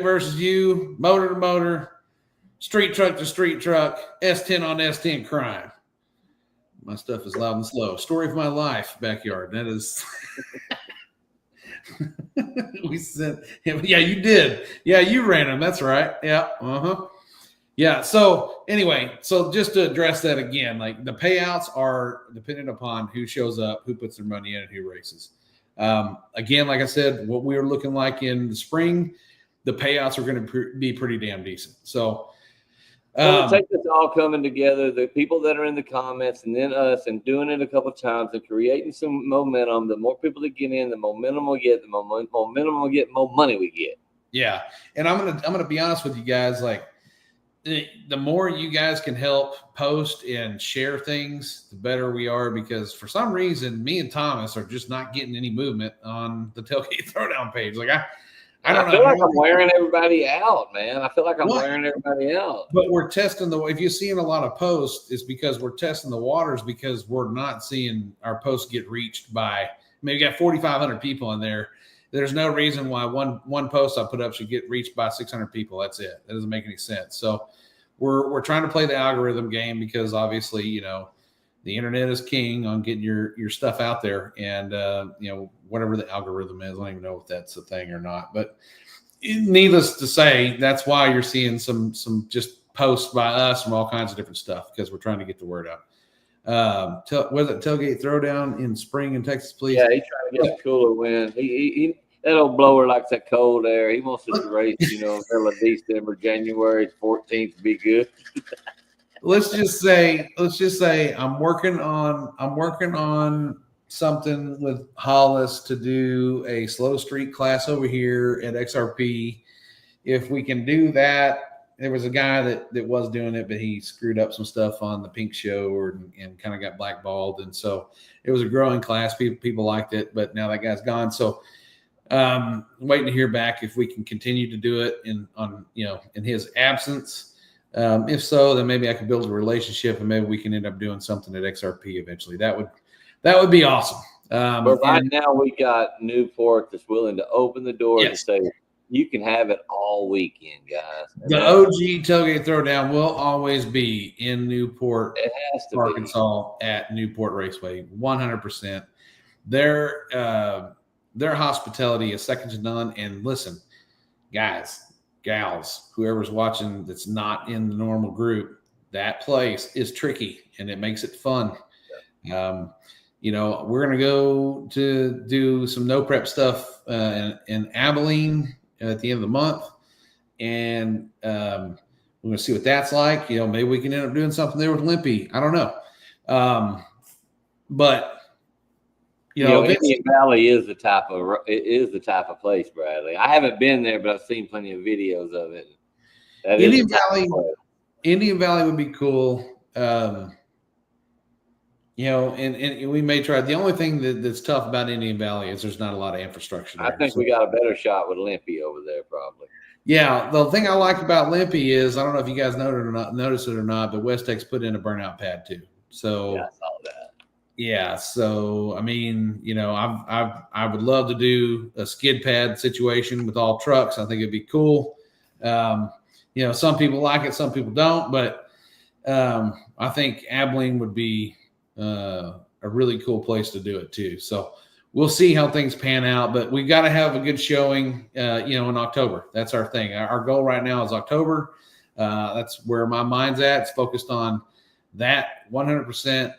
[SPEAKER 1] versus you, motor to motor, street truck to street truck, S10 on S10 crime. My stuff is loud and slow. Story of my life, backyard. That is. We sent him. Yeah, you did. Yeah, you ran him. That's right. Yeah. Yeah. So anyway, just to address that again, like the payouts are dependent upon who shows up, who puts their money in, and who races. Again, like I said, what we were looking like in the spring, the payouts are going to be pretty damn decent. So
[SPEAKER 2] it takes us all coming together, the people that are in the comments, and then us, and doing it a couple of times and creating some momentum. The more people that get in, the momentum we'll get. The momentum will get, more money we get.
[SPEAKER 1] Yeah, and I'm gonna be honest with you guys. Like, the more you guys can help post and share things, the better we are. Because for some reason, me and Thomas are just not getting any movement on the Tailgate Throwdown page. Like I don't know.
[SPEAKER 2] I feel like I'm wearing everybody out, man. I feel like I'm wearing everybody out.
[SPEAKER 1] But we're testing if you're seeing a lot of posts, it's because we're testing the waters, because we're not seeing our posts get reached by, maybe got 4,500 people in there. There's no reason why one post I put up should get reached by 600 people. That's it. That doesn't make any sense. So we're trying to play the algorithm game, because obviously, the internet is king on getting your stuff out there, and whatever the algorithm is, I don't even know if that's a thing or not. But needless to say, that's why you're seeing some just posts by us from all kinds of different stuff, because we're trying to get the word out. Was it Tailgate Throwdown in spring in Texas, please?
[SPEAKER 2] Yeah, he's trying to get a cooler wind. He that old blower likes that cold air. He wants us to race, middle of December, January 14th to be good.
[SPEAKER 1] Let's just say I'm working on something with Hollis to do a slow street class over here at XRP. If we can do that, there was a guy that was doing it, but he screwed up some stuff on the Pink Show and kind of got blackballed. And so it was a growing class. People liked it, but now that guy's gone. So waiting to hear back if we can continue to do it in his absence. If so, then maybe I could build a relationship, and maybe we can end up doing something at XRP eventually. That would be awesome.
[SPEAKER 2] But right now we got Newport that's willing to open the door and say, you can have it all weekend, guys. And
[SPEAKER 1] the OG Tailgate Throwdown will always be in Newport, Arkansas, at Newport Raceway, 100%. Their hospitality is second to none. And listen, guys, gals, whoever's watching that's not in the normal group, that place is tricky and it makes it fun. We're going to go to do some no prep stuff in Abilene at the end of the month. And we're going to see what that's like. Maybe we can end up doing something there with Limpy. I don't know. But
[SPEAKER 2] Indian Valley is the type of place, Bradley. I haven't been there, but I've seen plenty of videos of it.
[SPEAKER 1] Indian Valley would be cool. And we may try. The only thing that's tough about Indian Valley is there's not a lot of infrastructure there.
[SPEAKER 2] I think we got a better shot with Limpy over there, probably.
[SPEAKER 1] Yeah, the thing I like about Limpy is, I don't know if you guys noticed it or not, but Westex put in a burnout pad too. So
[SPEAKER 2] yeah, I saw that.
[SPEAKER 1] Yeah, so I mean, I would love to do a skid pad situation with all trucks. I think it'd be cool. Some people like it, some people don't, but I think Abilene would be a really cool place to do it too. So we'll see how things pan out, but we've got to have a good showing, in October. That's our thing. Our goal right now is October. That's where my mind's at. It's focused on that 100%.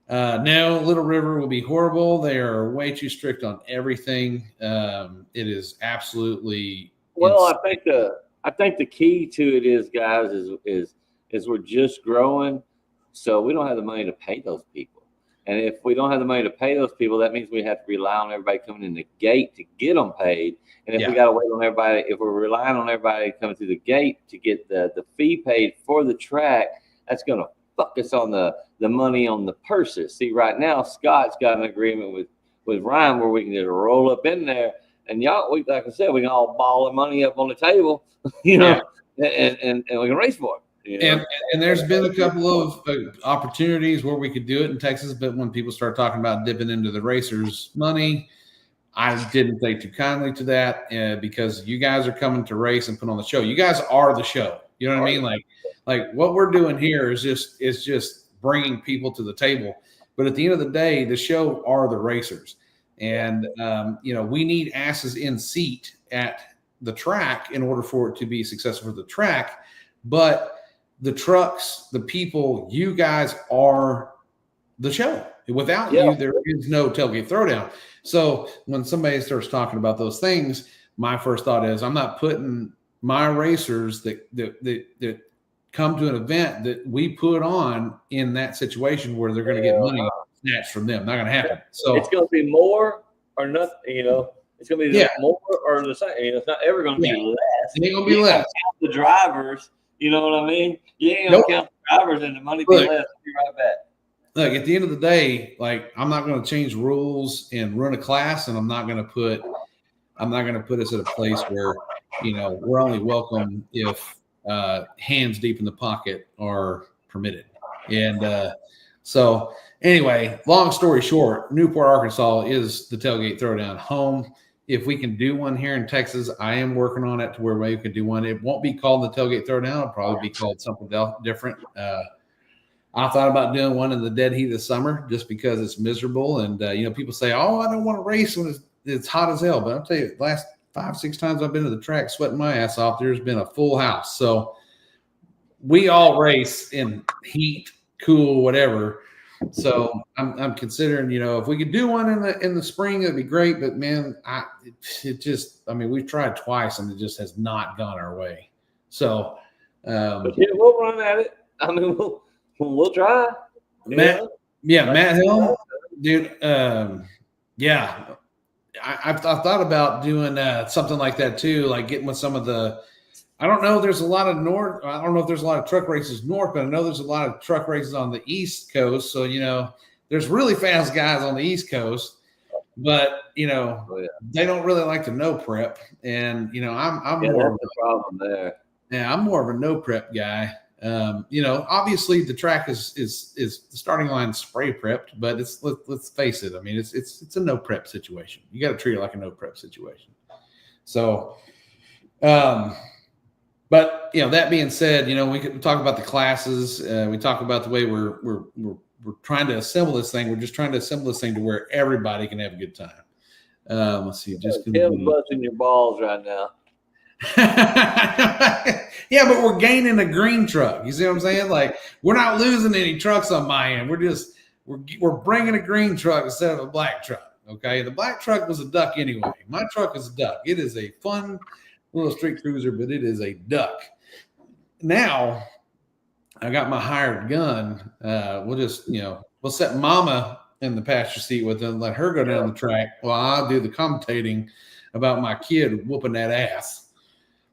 [SPEAKER 1] No, Little River will be horrible. They are way too strict on everything. It is absolutely
[SPEAKER 2] well. I think the key to it is, guys, is we're just growing, so we don't have the money to pay those people. And if we don't have the money to pay those people, that means we have to rely on everybody coming in the gate to get them paid. And if we got to wait on everybody, if we're relying on everybody coming through the gate to get the fee paid for the track, that's going to fuck us on the money on the purses. See, right now, Scott's got an agreement with Ryan where we can just roll up in there. And like I said, we can all ball the money up on the table, and we can race for it.
[SPEAKER 1] And there's been a couple of opportunities where we could do it in Texas, but when people start talking about dipping into the racers' money, I didn't take too kindly to that because you guys are coming to race and put on the show. You guys are the show. You know what I mean? Like what we're doing here is just bringing people to the table. But at the end of the day, the show are the racers, and we need asses in seat at the track in order for it to be successful for the track, but the trucks, the people, you guys are the show. Without you, there is no Tailgate Throwdown. So when somebody starts talking about those things, my first thought is I'm not putting my racers that come to an event that we put on in that situation where they're going to get money snatched from them. Not going to happen. So
[SPEAKER 2] it's going to be more or nothing. It's going to be more or the same. It's not ever going to be less.
[SPEAKER 1] It ain't going to be less.
[SPEAKER 2] The drivers. You know what I mean? You ain't gonna count the drivers and the money be less. I'll be right back.
[SPEAKER 1] Look, at the end of the day, I'm not going to change rules and run a class, and I'm not going to put us at a place where we're only welcome if hands deep in the pocket are permitted. And so anyway, long story short, Newport, Arkansas is the Tailgate Throwdown home. If we can do one here in Texas, I am working on it to where we can do one. It won't be called the Tailgate Throwdown. It'll probably be called something different. I thought about doing one in the dead heat of summer just because it's miserable. And, people say, oh, I don't want to race when it's hot as hell. But I'll tell you, the last 5-6 times I've been to the track sweating my ass off, there's been a full house. So we all race in heat, cool, whatever. So I'm considering, if we could do one in the spring, that'd be great. But man, we've tried twice and it just has not gone our way. So,
[SPEAKER 2] but we'll run at it. I mean, we'll try.
[SPEAKER 1] Matt Hill, dude. I've thought about doing something like that too, like getting with some of the. I don't know. There's a lot of north. I don't know if there's a lot of truck races north, but I know there's a lot of truck races on the East Coast. So there's really fast guys on the East Coast, but they don't really like to no prep. And I'm more of
[SPEAKER 2] a problem there.
[SPEAKER 1] Yeah, I'm more of a no prep guy. Obviously the track is the starting line spray prepped, but let's face it. I mean, it's a no prep situation. You got to treat it like a no prep situation. So, but that being said, we could talk about the classes. We talk about the way we're trying to assemble this thing. We're just trying to assemble this thing to where everybody can have a good time. Let's see. Just
[SPEAKER 2] Tim's busting your balls right now.
[SPEAKER 1] Yeah, but we're gaining a green truck. You see what I'm saying? Like, we're not losing any trucks on my end. We're bringing a green truck instead of a black truck. Okay, the black truck was a duck anyway. My truck is a duck. It is a fun little street cruiser, but it is a duck. Now I got my hired gun. We'll just we'll set Mama in the passenger seat with them, let her go down the track while I do the commentating about my kid whooping that ass.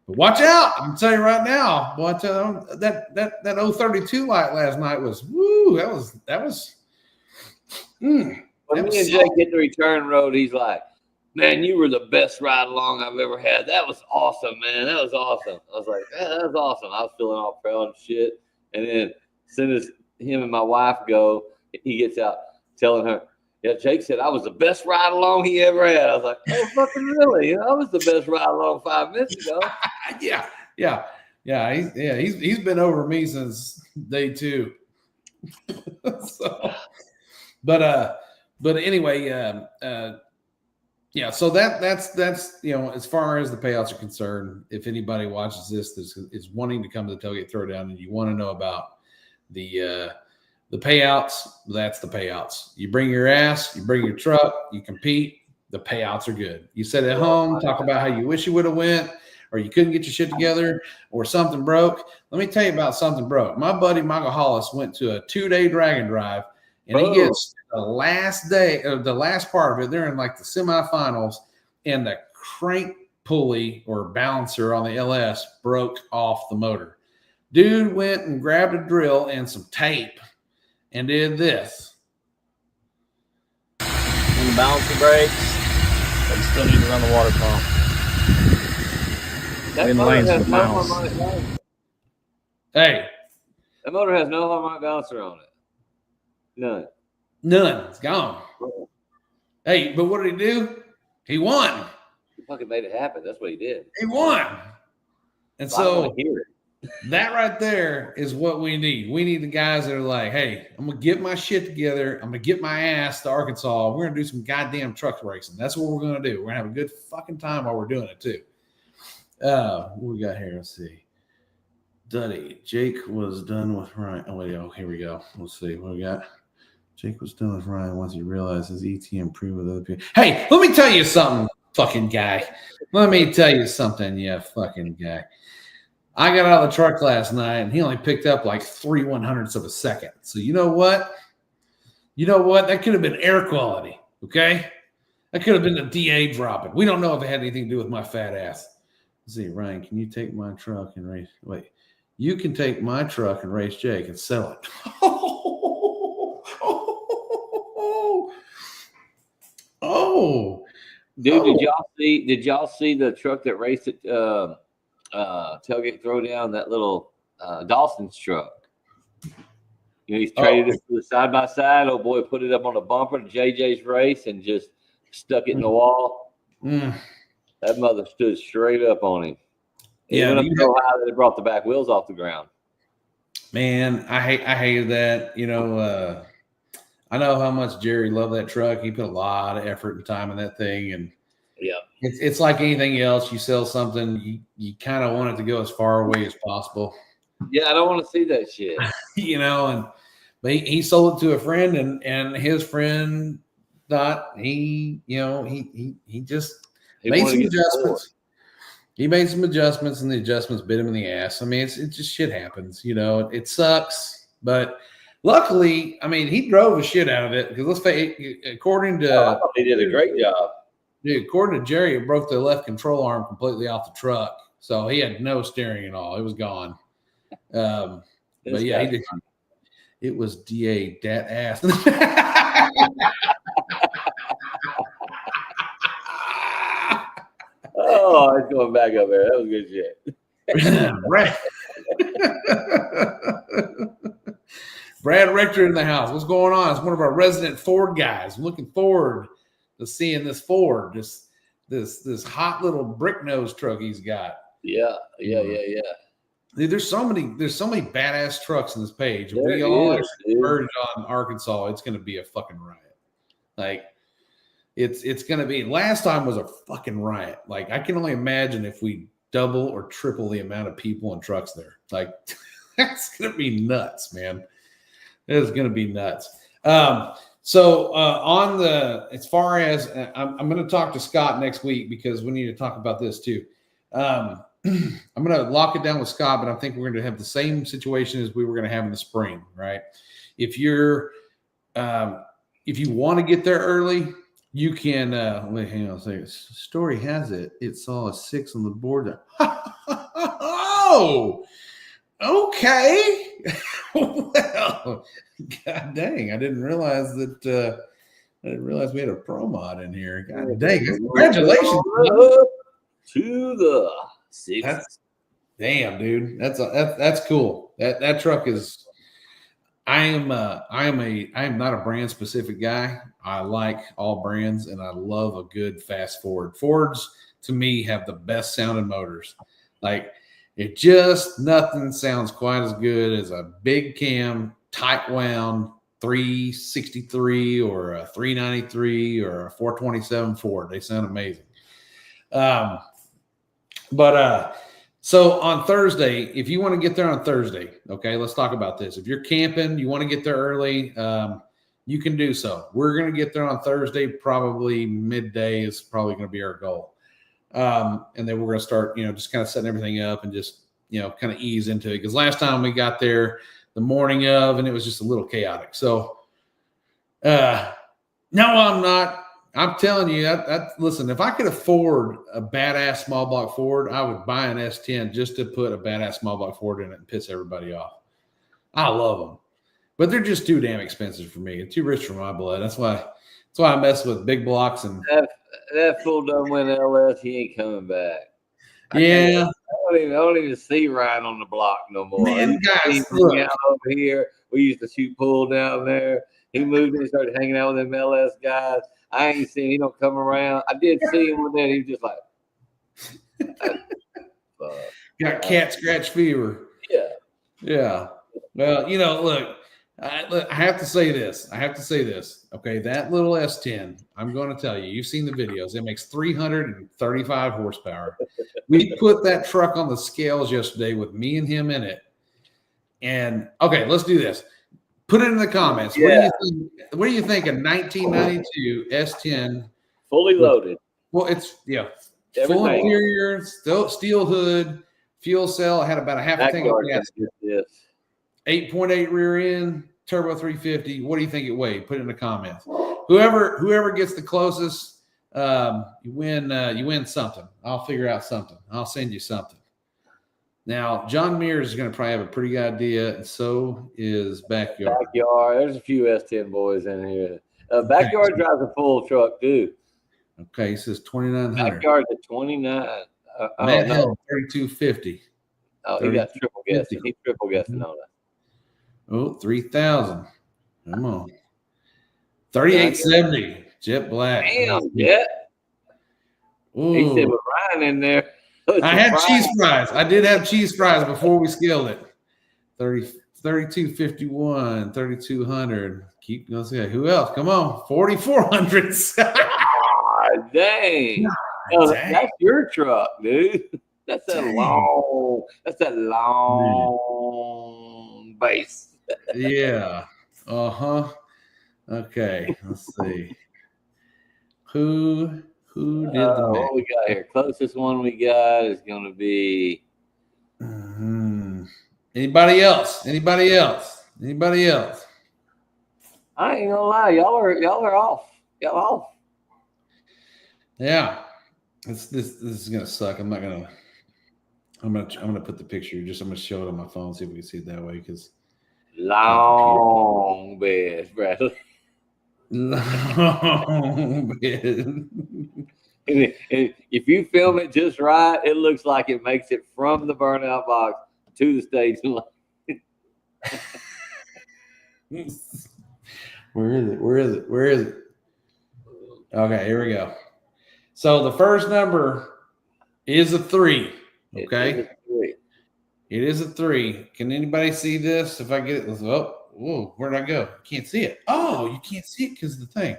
[SPEAKER 1] But watch out! I'm telling you right now, boy. That 032 light last night was woo. That was.
[SPEAKER 2] When me and Jake hit the return road, he's like, "Man, you were the best ride along I've ever had. That was awesome, man. That was awesome." I was like, "Yeah, that was awesome." I was feeling all proud and shit. And then as soon as him and my wife go, he gets out telling her, "Yeah, Jake said I was the best ride along he ever had." I was like, "Oh, fucking really? I was the best ride along 5 minutes ago."
[SPEAKER 1] He's been over me since day 2. So, but anyway, Yeah, so that's as far as the payouts are concerned. If anybody watches this is wanting to come to the Tailgate Throwdown and you want to know about the payouts, that's the payouts. You bring your ass, you bring your truck, you compete. The payouts are good. You sit at home, talk about how you wish you would have went, or you couldn't get your shit together, or something broke. Let me tell you about something broke. My buddy Michael Hollis went to a 2-day dragon drive, and he gets the last day, or the last part of it. They're in like the semifinals, and the crank pulley or balancer on the LS broke off the motor. Dude went and grabbed a drill and some tape and did this.
[SPEAKER 2] And the balancer breaks,
[SPEAKER 5] but you still need to run the water pump.
[SPEAKER 2] That motor has no harmonic balancer.
[SPEAKER 1] Hey.
[SPEAKER 2] That motor has no harmonic balancer on it.
[SPEAKER 1] None. It's gone. Hey, but what did he do? He won.
[SPEAKER 2] He fucking made it happen. That's what he did.
[SPEAKER 1] He won. And so
[SPEAKER 2] hear it.
[SPEAKER 1] That right there is what we need. We need the guys that are like, hey, I'm going to get my shit together. I'm going to get my ass to Arkansas. We're going to do some goddamn truck racing. That's what we're going to do. We're going to have a good fucking time while we're doing it, too. What we got here? Let's see. Duddy. Jake was done with Ryan. Oh, wait. Oh, here we go. Let's see. What we got? Jake was done with Ryan once he realized his ET improved with other people. Hey, let me tell you something, fucking guy. Let me tell you something, you fucking guy. I got out of the truck last night, and he only picked up like 3/100ths of a second. So you know what? That could have been air quality, okay? That could have been the DA dropping. We don't know if it had anything to do with my fat ass. Let's see, Ryan, can you take my truck and race? Wait, you can take my truck and race Jake and sell it.
[SPEAKER 2] Dude, did y'all see the truck that raced at Tailgate Throwdown, that little Dawson's truck? You know, he's traded it for the side by side. Oh boy, put it up on a bumper to JJ's race and just stuck it in the wall. That mother stood straight up on him.
[SPEAKER 1] Yeah,
[SPEAKER 2] even so high that it brought the back wheels off the ground.
[SPEAKER 1] Man, I hated that. You know, I know how much Jerry loved that truck. He put a lot of effort and time in that thing, and
[SPEAKER 2] yeah,
[SPEAKER 1] it's like anything else. You sell something, you kind of want it to go as far away as possible.
[SPEAKER 2] Yeah, I don't want to see that shit.
[SPEAKER 1] You know, but he sold it to a friend, and his friend thought he just made some adjustments. He made some adjustments, and the adjustments bit him in the ass. I mean, it just shit happens. You know, it sucks, but luckily, I mean, he drove the shit out of it because let's face, according to
[SPEAKER 2] he did a great job.
[SPEAKER 1] Dude, according to Jerry, it broke the left control arm completely off the truck, so he had no steering at all. It was gone. But yeah, he did. It was DA dat ass.
[SPEAKER 2] Oh, it's going back up there. That was good shit.
[SPEAKER 1] Brad Richter in the house. What's going on? It's one of our resident Ford guys. I'm looking forward to seeing this Ford, this hot little brick nose truck he's got.
[SPEAKER 2] Yeah.
[SPEAKER 1] Dude, there's so many badass trucks in this page. If
[SPEAKER 2] There
[SPEAKER 1] we all
[SPEAKER 2] is,
[SPEAKER 1] converge on Arkansas, it's going to be a fucking riot. Like it's going to be. Last time was a fucking riot. Like I can only imagine if we double or triple the amount of people and trucks there. Like that's going to be nuts, man. It is going to be nuts. So on the, as far as I'm going to talk to Scott next week because we need to talk about this too. I'm going to lock it down with Scott, but I think we're going to have the same situation as we were going to have in the spring, right? If you want to get there early, you can, wait, hang on a second. Story has it saw a 6 on the board. Oh, okay. Well, god dang, I didn't realize that. I didn't realize we had a pro mod in here. God dang! Congratulations
[SPEAKER 2] to the 6.
[SPEAKER 1] Damn, dude, that's cool. That truck is. I am not a brand specific guy. I like all brands, and I love a good fast Ford. Fords to me have the best sounding motors. Like it just nothing sounds quite as good as a big cam, tight wound 363 or a 393 or a 427 Ford. They sound amazing. So on Thursday, if you want to get there on Thursday, okay, let's talk about this. If you're camping, you want to get there early, you can do so. We're going to get there on Thursday, probably midday is probably going to be our goal. And then we're going to start, just kind of setting everything up and just, kind of ease into it. Because last time we got there the morning of, and it was just a little chaotic. So, no, I'm not. I'm telling you, listen, if I could afford a badass small block Ford, I would buy an S10 just to put a badass small block Ford in it and piss everybody off. I love them, but they're just too damn expensive for me. They're too rich for my blood. That's why I mess with big blocks. And
[SPEAKER 2] that fool done went LS. He ain't coming back.
[SPEAKER 1] Yeah.
[SPEAKER 2] I don't even see Ryan on the block no more.
[SPEAKER 1] Man, guys, look.
[SPEAKER 2] Out over here. We used to shoot pool down there. He moved and started hanging out with them LS guys. I ain't seen he don't come around. I did see him one day. He was just like,
[SPEAKER 1] got cat scratch fever. Yeah. Well, look, I have to say this. Okay, that little S10. I'm going to tell you. You've seen the videos. It makes 335 horsepower. We put that truck on the scales yesterday with me and him in it. And okay, let's do this. Put it in the comments.
[SPEAKER 2] Yeah.
[SPEAKER 1] What do you think a 1992 S10
[SPEAKER 2] fully loaded?
[SPEAKER 1] Well, it's
[SPEAKER 2] Everything.
[SPEAKER 1] Full interior, steel hood, fuel cell. I had about a half a tank of gas.
[SPEAKER 2] Yes.
[SPEAKER 1] 8.8 rear end, turbo 350. What do you think it weighed? Put it in the comments. Whoever gets the closest, you win. You win something. I'll figure out something. I'll send you something. Now, John Mears is going to probably have a pretty good idea, and so is Backyard.
[SPEAKER 2] There's a few S10 boys in here. Backyard drives a full truck, too.
[SPEAKER 1] Okay, he says 2,900.
[SPEAKER 2] Backyard's at 29.
[SPEAKER 1] Matt Hill, 3,250.
[SPEAKER 2] Oh, he got triple guessing. He's triple guessing on that.
[SPEAKER 1] Oh, 3,000. Come on. 3,870. Jet Black.
[SPEAKER 2] Damn, Jet.
[SPEAKER 1] Ooh.
[SPEAKER 2] He said with Ryan in there.
[SPEAKER 1] I had cheese fries. I did have cheese fries before we scaled it. 3,251, 3,200. Keep going. See who else? Come on, 4,400.
[SPEAKER 2] Dang. That's your truck, dude. That's a long base.
[SPEAKER 1] Yeah. Okay. Let's see. Who did the
[SPEAKER 2] what we got here? Closest one we got is going to be.
[SPEAKER 1] Anybody else? I
[SPEAKER 2] ain't gonna lie, y'all are off. Y'all off.
[SPEAKER 1] Yeah. This is gonna suck. I'm gonna put the picture. I'm gonna show it on my phone, see if we can see it that way. Because
[SPEAKER 2] long bed, Bradley.
[SPEAKER 1] Long bed.
[SPEAKER 2] If you film it just right, it looks like it makes it from the burnout box to the stage.
[SPEAKER 1] Where is it? Okay, here we go. So the first number is a 3. Okay. It is a 3. Can anybody see this? If I get it, whoa, where'd I go? Can't see it. Oh, you can't see it because of the thing.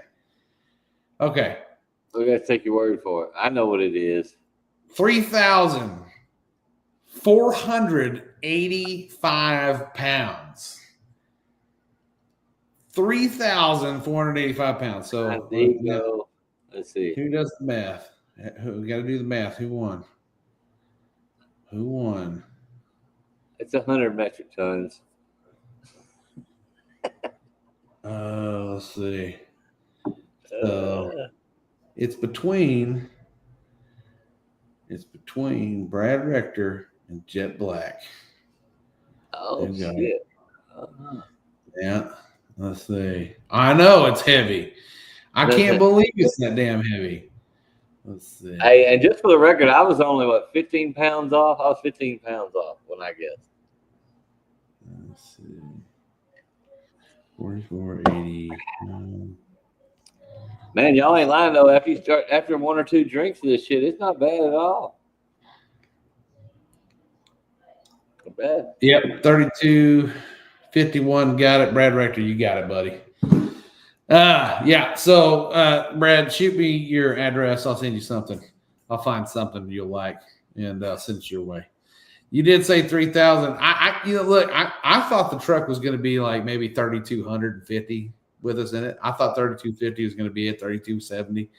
[SPEAKER 1] Okay.
[SPEAKER 2] We got to take your word for it. I know what it is.
[SPEAKER 1] 3,485 pounds. 3,485 pounds. So
[SPEAKER 2] there you go. Let's see.
[SPEAKER 1] Who does the math? We got to do the math. Who won?
[SPEAKER 2] It's 100 metric tons.
[SPEAKER 1] Let's see. It's between Brad Rector and Jet Black.
[SPEAKER 2] Oh shit!
[SPEAKER 1] Yeah. Let's see. I know it's heavy. I can't believe it's that damn heavy. Let's see.
[SPEAKER 2] Hey, and just for the record, I was only 15 pounds off. I was 15 pounds off when I guessed.
[SPEAKER 1] Let's see. 4480.
[SPEAKER 2] Man, y'all ain't lying though. After 1 or 2 drinks of this shit, it's not bad at all. Not bad.
[SPEAKER 1] Yep, 32, 51, got it. Brad Rector, you got it, buddy. Yeah. So, Brad, shoot me your address. I'll send you something. I'll find something you'll like and send it your way. You did say 3,000. Look, I thought the truck was going to be like maybe 3,250 with us in it. I thought 3,250 was going to be at 3,270.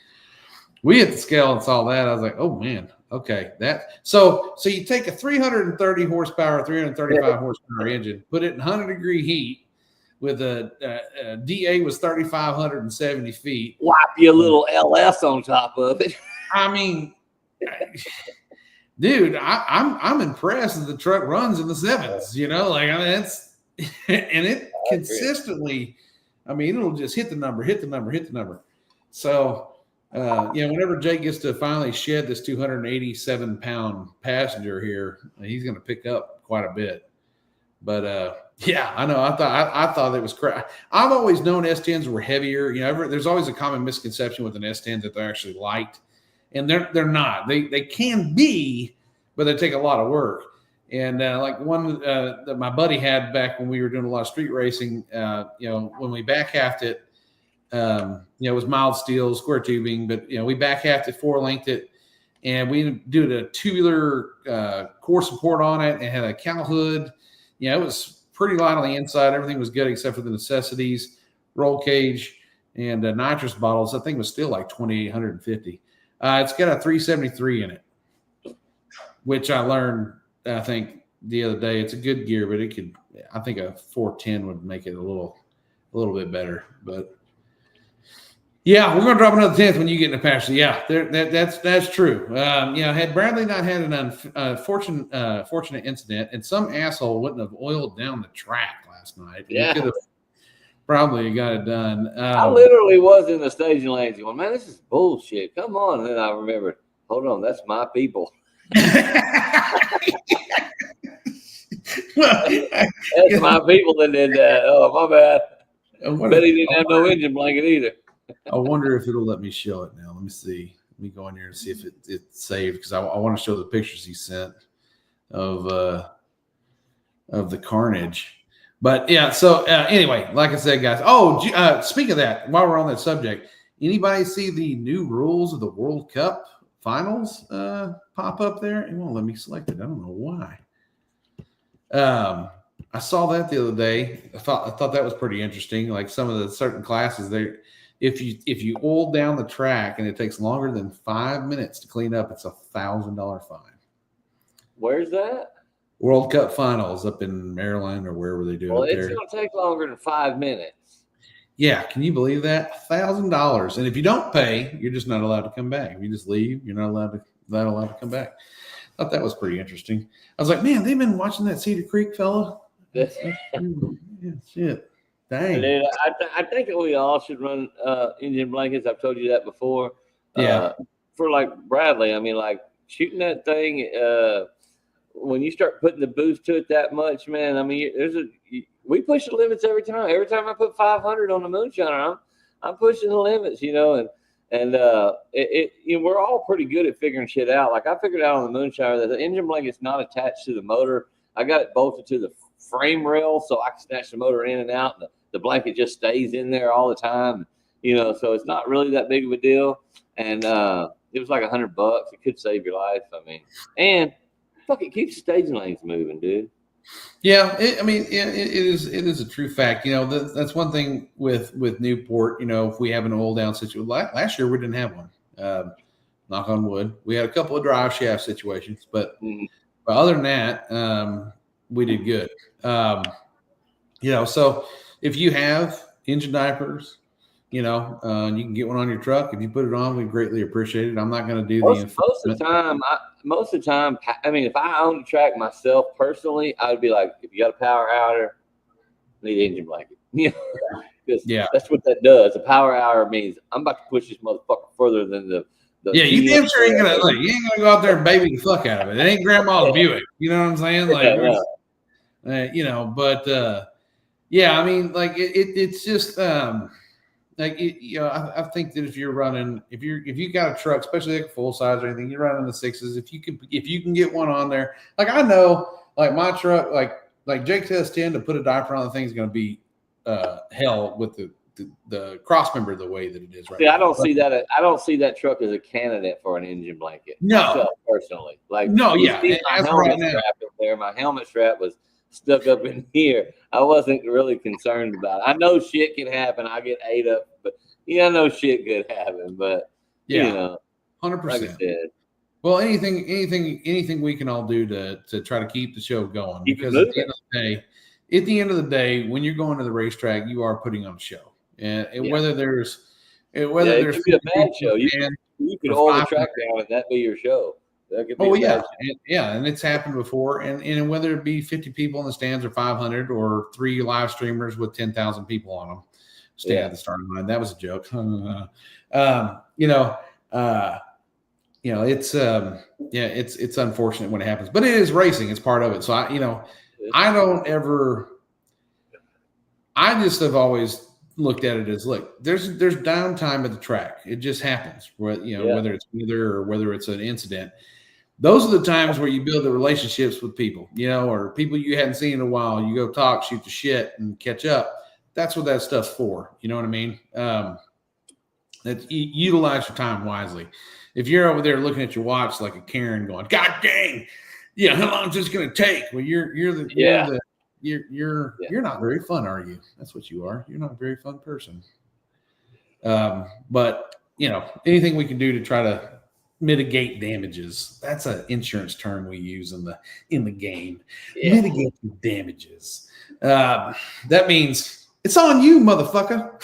[SPEAKER 1] We hit the scale and saw that. I was like, oh man, okay. So you take a 330 horsepower, 335 horsepower engine, put it in 100-degree heat with a DA was 3,570 feet.
[SPEAKER 2] Whop you a little LS on top of it.
[SPEAKER 1] I mean, dude, I'm impressed that the truck runs in the sevens. You know, like I mean, it's and it consistently. I mean, it'll just hit the number. So. Whenever Jake gets to finally shed this 287-pound passenger here, he's going to pick up quite a bit. But yeah, I know. I thought it was crap. I've always known S10s were heavier. You know, there's always a common misconception with an S10 that they're actually light, and they're not. They can be, but they take a lot of work. And like one that my buddy had back when we were doing a lot of street racing, when we back halved it. It was mild steel, square tubing, but we back halved it, 4-length it, and we did a tubular core support on it and had a cowl hood. It was pretty light on the inside. Everything was good except for the necessities, roll cage, and nitrous bottles. I think it was still like 2,850. It's got a 373 in it, which I learned, I think, the other day. It's a good gear, but I think a 410 would make it a little bit better, but. Yeah, we're going to drop another 10th when you get in the pasture. Yeah, that's true. Had Bradley not had an unfortunate incident, and some asshole wouldn't have oiled down the track last night, we could have probably got it done.
[SPEAKER 2] I literally was in the staging lanes going, man, this is bullshit. Come on. And then I remembered, hold on, that's my people. That's my people that did that. Oh, my bad. I bet he didn't have no engine blanket either.
[SPEAKER 1] I wonder if it'll let me show it now. Let me see. Let me go in here and see if it's saved, because I want to show the pictures he sent of the carnage. But yeah, so anyway, like I said, guys. Speak of that, while we're on that subject, anybody see the new rules of the World Cup finals pop up there? It won't let me select it. I don't know why. I saw that the other day. I thought that was pretty interesting. Like some of the certain classes there. If you oil down the track and it takes longer than 5 minutes to clean up, it's $1,000 fine.
[SPEAKER 2] Where's that?
[SPEAKER 1] World Cup finals up in Maryland or wherever they do it.
[SPEAKER 2] Well, it's going to take longer than 5 minutes.
[SPEAKER 1] Yeah, can you believe that? $1,000, and if you don't pay, you're just not allowed to come back. If you just leave, you're not allowed to come back. I thought that was pretty interesting. I was like, man, they've been watching that Cedar Creek fella. Yeah, shit. Dang.
[SPEAKER 2] Dude, I think we all should run engine blankets. I've told you that before.
[SPEAKER 1] Yeah.
[SPEAKER 2] For like Bradley, I mean, like shooting that thing. When you start putting the boost to it that much, man. I mean, we push the limits every time. Every time I put 500 on the Moonshiner, I'm pushing the limits, and we're all pretty good at figuring shit out. Like I figured out on the Moonshiner that the engine blanket's not attached to the motor. I got it bolted to the frame rail so I can snatch the motor in and out. And the blanket just stays in there all the time, so it's not really that big of a deal. And it was like $100. It could save your life. I mean, and fuck, it keeps staging lanes moving, dude.
[SPEAKER 1] Yeah, it is a true fact. That's one thing with Newport. If we have an oil down situation, last year we didn't have one. Knock on wood. We had a couple of drive shaft situations, but other than that, we did good. So if you have engine diapers, you can get one on your truck. If you put it on, we greatly appreciate it. I'm not going to do
[SPEAKER 2] most of the time. I mean, if I owned the track myself personally, I would be like, if you got a power outer, need an engine blanket. Because that's what that does. A power hour means I'm about to push this motherfucker further than the
[SPEAKER 1] you damn sure ain't gonna go out there and baby the fuck out of it. It ain't grandma's Buick. You know what I'm saying? I mean, like it's just I think that if you got a truck, especially like a full size or anything, you're running the 6s. If you can get one on there, like I know, like my truck, like like Jake says, 10 to put a diaper on the thing is going to be hell with the cross member the way that it is right
[SPEAKER 2] See,
[SPEAKER 1] now.
[SPEAKER 2] I don't see that. I don't see that truck as a candidate for an engine blanket.
[SPEAKER 1] No.
[SPEAKER 2] Myself, personally. Like,
[SPEAKER 1] No,
[SPEAKER 2] you
[SPEAKER 1] yeah,
[SPEAKER 2] see my
[SPEAKER 1] as
[SPEAKER 2] helmet
[SPEAKER 1] right now.
[SPEAKER 2] strap in there. My helmet strap was stuck up in here. I wasn't really concerned about it. I know shit can happen. I get ate up, but I know shit could happen. But
[SPEAKER 1] Yeah,
[SPEAKER 2] 100%. Like I
[SPEAKER 1] 100%.
[SPEAKER 2] said,
[SPEAKER 1] Well, anything we can all do to try to keep the show going,
[SPEAKER 2] keep it
[SPEAKER 1] because
[SPEAKER 2] moving.
[SPEAKER 1] at the end of the day, when you're going to the racetrack, you are putting on a show, and whether there's
[SPEAKER 2] it could be a bad show. You could oil the track down and that be your show. That could be a bad show.
[SPEAKER 1] And it's happened before, and whether it be 50 people in the stands or 500 or 3 live streamers with 10,000 people on them standing at the starting line, that was a joke. It's unfortunate when it happens, but it is racing. It's part of it. So I just have always looked at it as, look, there's downtime at the track. It just happens, whether it's weather or whether it's an incident. Those are the times where you build the relationships with people, or people you hadn't seen in a while. You go talk, shoot the shit, and catch up. That's what that stuff's for. You know what I mean? That utilize your time wisely. If you're over there looking at your watch like a Karen, going, "God dang, how long is this going to take?" Well, you're not very fun, are you? That's what you are. You're not a very fun person. But anything we can do to try to mitigate damages. That's an insurance term we use in the game. Yeah. Mitigate damages. That means it's on you, motherfucker.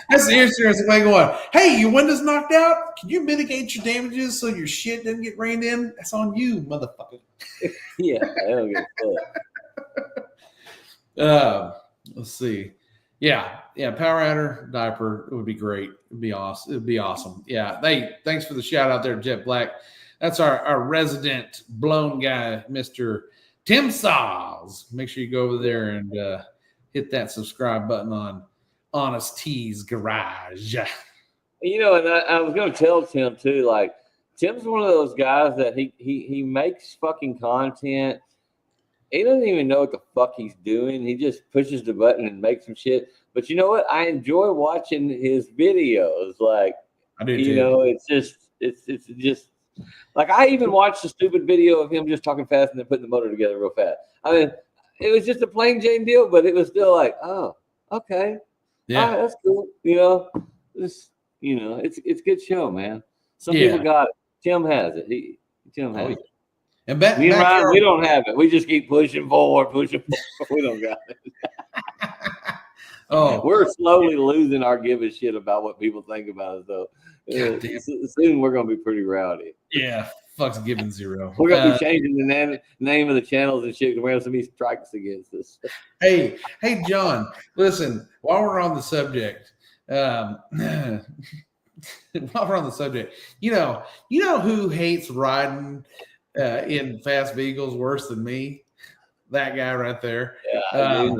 [SPEAKER 1] That's the insurance way going, hey, your window's knocked out. Can you mitigate your damages so your shit doesn't get rained in? That's on you, motherfucker.
[SPEAKER 2] Yeah, I don't give a fuck.
[SPEAKER 1] Let's see. Yeah, Power Adder diaper. It would be great. It'd be awesome. Yeah. Thanks for the shout out there, Jet Black. That's our resident blown guy, Mr. Tim Saws. Make sure you go over there and hit that subscribe button on Honest T's Garage.
[SPEAKER 2] And I was going to tell Tim too, like, Tim's one of those guys that he makes fucking content. He doesn't even know what the fuck he's doing. He just pushes the button and makes some shit. But you know what? I enjoy watching his videos. Like,
[SPEAKER 1] I do too.
[SPEAKER 2] It's just like, I even watched the stupid video of him just talking fast and then putting the motor together real fast. I mean, it was just a plain Jane deal, but it was still like, oh, okay. Yeah, that's cool. It's a good show, man. Some people got it. Tim has it. Tim has it.
[SPEAKER 1] And
[SPEAKER 2] me and Ryan, we don't have it. We just keep pushing forward. We don't got it. We're slowly losing our give a shit about what people think about us, though. Soon we're gonna be pretty rowdy.
[SPEAKER 1] Yeah, fuck's giving zero.
[SPEAKER 2] We're gonna be changing the name of the channels and shit. We're gonna have somebody strikes against us.
[SPEAKER 1] Hey, John, listen. While we're on the subject, you know who hates riding in fast vehicles worse than me? That guy right there.
[SPEAKER 2] Yeah,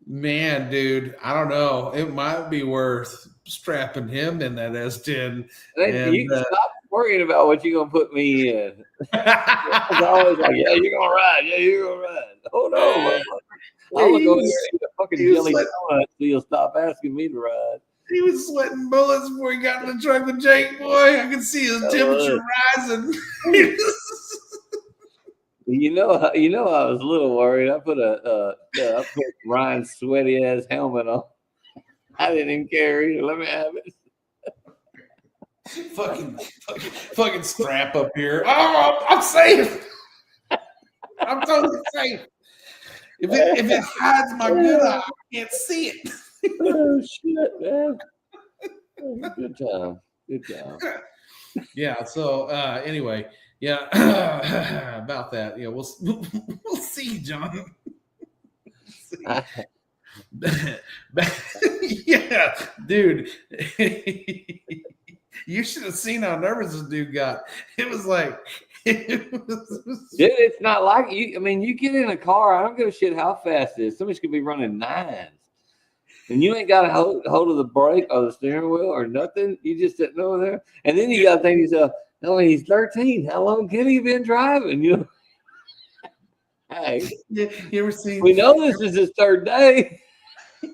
[SPEAKER 1] man, dude. I don't know. It might be worth strapping him in that S10.
[SPEAKER 2] You can stop worrying about what you're gonna put me in. It's always like, yeah, you're gonna ride. Yeah, you're gonna ride. Hold on, I'm gonna go in there and eat a fucking jelly donut so you'll stop asking me to ride.
[SPEAKER 1] He was sweating bullets before he got in the truck with Jake. Boy, I could see his temperature rising.
[SPEAKER 2] I was a little worried. I put I put Ryan's sweaty ass helmet on. I didn't even care either. Let me have it.
[SPEAKER 1] fucking strap up here. Oh, I'm safe. I'm totally safe. If it hides my good eye, I can't see it.
[SPEAKER 2] Oh shit, man! Good time. Yeah.
[SPEAKER 1] So anyway, about that. Yeah, we'll see, John. Yeah, dude. You should have seen how nervous this dude got. It was like,
[SPEAKER 2] dude, it's not like you. I mean, you get in a car. I don't give a shit how fast it is. Somebody's gonna be running 9s, and you ain't got a hold of the brake or the steering wheel or nothing. You just sitting over there, and then you got to think to yourself, "Oh, he's 13. How long can he been driving?" Hey,
[SPEAKER 1] You ever seen?
[SPEAKER 2] we know this is his third day.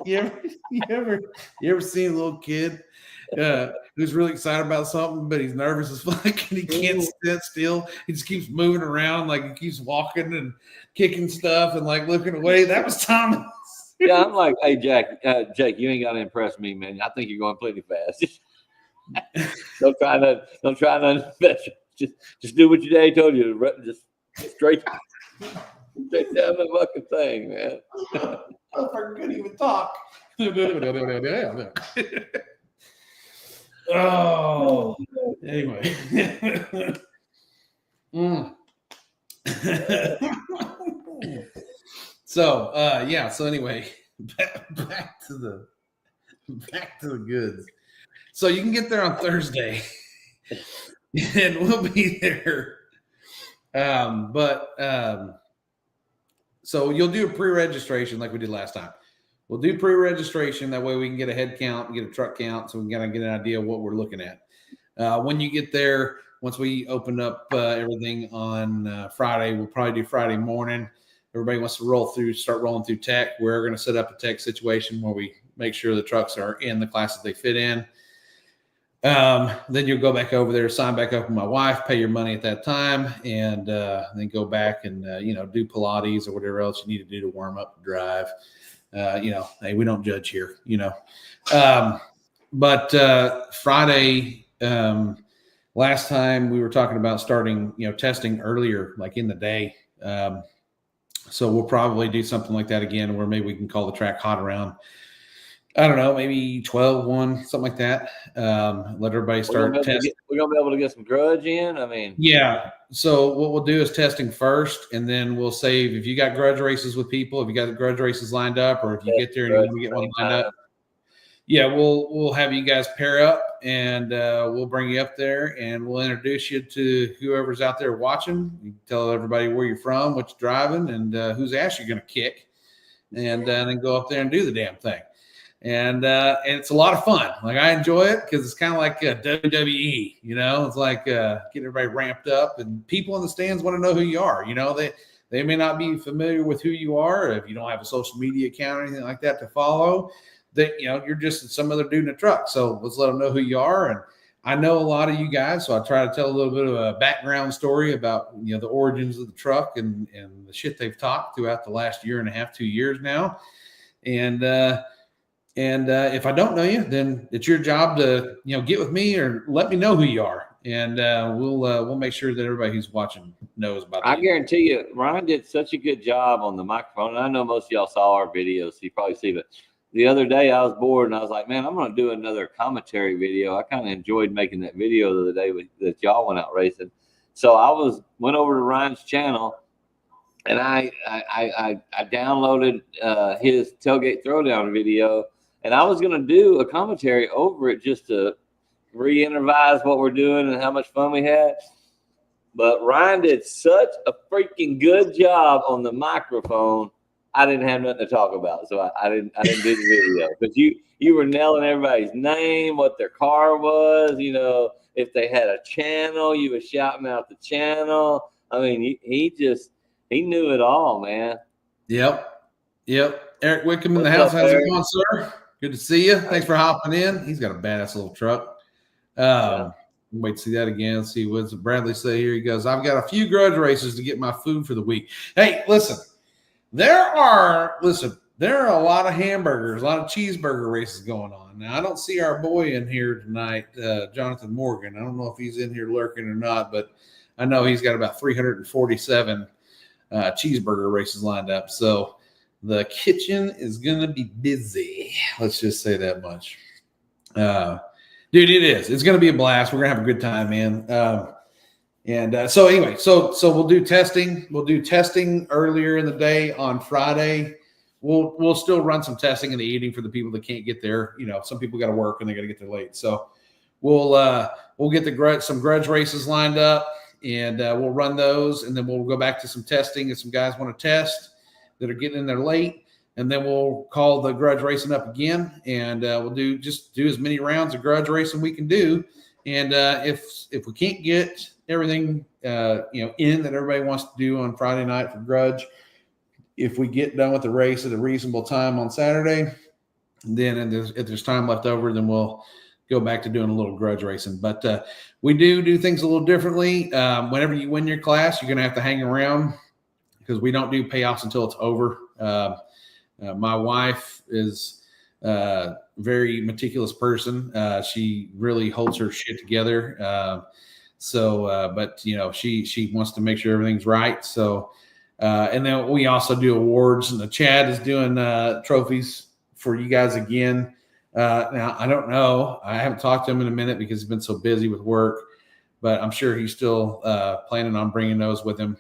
[SPEAKER 1] You ever seen a little kid who's really excited about something, but he's nervous as fuck and he can't sit still? He just keeps moving around, like he keeps walking and kicking stuff and like looking away. That was Thomas.
[SPEAKER 2] Yeah, I'm like, hey, Jake, you ain't got to impress me, man. I think you're going plenty fast. Don't try nothing special. Just do what your daddy told you. Just straight down the fucking thing, man.
[SPEAKER 1] I couldn't even talk. Oh, anyway. So yeah. So anyway, back to the goods. So you can get there on Thursday, and we'll be there. So you'll do a pre-registration like we did last time. We'll do pre-registration. That way we can get a head count and get a truck count so we can kind of get an idea of what we're looking at. When you get there, once we open up everything on Friday, we'll probably do Friday morning. Everybody wants to start rolling through tech. We're going to set up a tech situation where we make sure the trucks are in the classes they fit in. Then you'll go back over there, sign back up with my wife, pay your money at that time, and then go back and do Pilates or whatever else you need to do to warm up and drive. Hey, we don't judge here, but Friday, last time we were talking about starting, testing earlier, like in the day. So we'll probably do something like that again, where maybe we can call the track hot around, I don't know, maybe 12-1, something like that. Let everybody start testing.
[SPEAKER 2] We're going to be able to get some grudge in? I mean. Yeah.
[SPEAKER 1] So what we'll do is testing first, and then we'll save, if you got grudge races with people, if you got the grudge races lined up, or if you get there and you want to get one lined up. Yeah, we'll have you guys pair up, and we'll bring you up there, and we'll introduce you to whoever's out there watching. You can tell everybody where you're from, what you're driving, and whose ass you're going to kick, and then go up there and do the damn thing. And it's a lot of fun. Like, I enjoy it because it's kind of like WWE. It's like getting everybody ramped up, and people in the stands want to know who you are. They may not be familiar with who you are if you don't have a social media account or anything like that to follow. That you're just some other dude in a truck. So let's let them know who you are. And I know a lot of you guys, so I try to tell a little bit of a background story about the origins of the truck and the shit they've talked throughout the last year and a half, 2 years now. And if I don't know you, then it's your job to get with me or let me know who you are, and we'll make sure that everybody who's watching knows about that.
[SPEAKER 2] I guarantee you, Ryan did such a good job on the microphone, and I know most of y'all saw our videos, so you probably see it. The other day I was bored and I was like, man, I'm going to do another commentary video. I kind of enjoyed making that video the other day that y'all went out racing. So I went over to Ryan's channel, and I downloaded his tailgate throwdown video, and I was going to do a commentary over it just to re-energize what we're doing and how much fun we had. But Ryan did such a freaking good job on the microphone. I didn't have nothing to talk about, so I didn't do the video. But you were nailing everybody's name, what their car was, if they had a channel, you were shouting out the channel. I mean, he knew it all, man.
[SPEAKER 1] Yep. Eric Wickham in the house. How's it going, sir? Good to see you. Thanks for hopping in. He's got a badass little truck. Wait to see that again. Let's see what's Bradley say here. He goes, I've got a few grudge races to get my food for the week. Hey, listen. There are a lot of hamburgers, a lot of cheeseburger races going on. Now, I don't see our boy in here tonight, Jonathan Morgan. I don't know if he's in here lurking or not, but I know he's got about 347 cheeseburger races lined up. So the kitchen is going to be busy. Let's just say that much. Dude, it is. It's going to be a blast. We're going to have a good time, man. So anyway, so we'll do testing. We'll do testing earlier in the day on Friday. We'll still run some testing in the evening for the people that can't get there. Some people got to work and they got to get there late. So we'll get some grudge races lined up, and we'll run those, and then we'll go back to some testing if some guys want to test that are getting in there late, and then we'll call the grudge racing up again, and we'll do as many rounds of grudge racing we can do. And if we can't get everything in that everybody wants to do on Friday night for grudge, if we get done with the race at a reasonable time on Saturday, then if there's time left over, then we'll go back to doing a little grudge racing. But we do things a little differently. Whenever you win your class, you're going to have to hang around because we don't do payouts until it's over. My wife is a very meticulous person. She really holds her shit together. But she wants to make sure everything's right. So, and then we also do awards, and Chad is doing trophies for you guys again. Now I don't know. I haven't talked to him in a minute because he's been so busy with work, but I'm sure he's still planning on bringing those with him.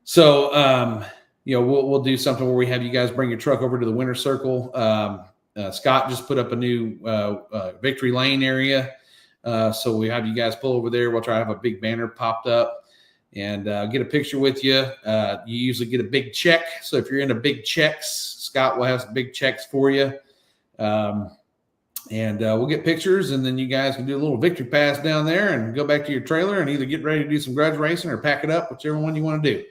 [SPEAKER 1] So, we'll do something where we have you guys bring your truck over to the winter circle. Scott just put up a new victory lane area. So we have you guys pull over there. We'll try to have a big banner popped up and get a picture with you. You usually get a big check. So if you're into big checks, Scott will have some big checks for you. We'll get pictures, and then you guys can do a little victory pass down there and go back to your trailer and either get ready to do some grudge racing or pack it up, whichever one you want to do.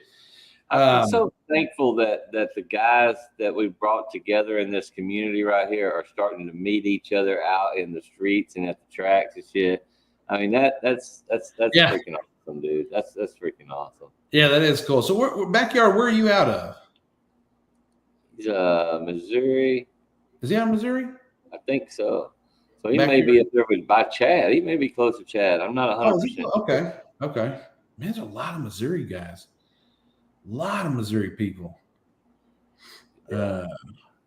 [SPEAKER 2] I'm so thankful that the guys that we brought together in this community right here are starting to meet each other out in the streets and at the tracks and shit. I mean, that's freaking awesome, dude. That's freaking awesome.
[SPEAKER 1] Yeah, that is cool. So we're backyard, where are you out of?
[SPEAKER 2] Missouri.
[SPEAKER 1] Is he out of Missouri?
[SPEAKER 2] I think so. So he may be up there by Chad. He may be close to Chad. I'm not 100%.
[SPEAKER 1] Okay. Man, there's a lot of Missouri guys. A lot of Missouri people. Where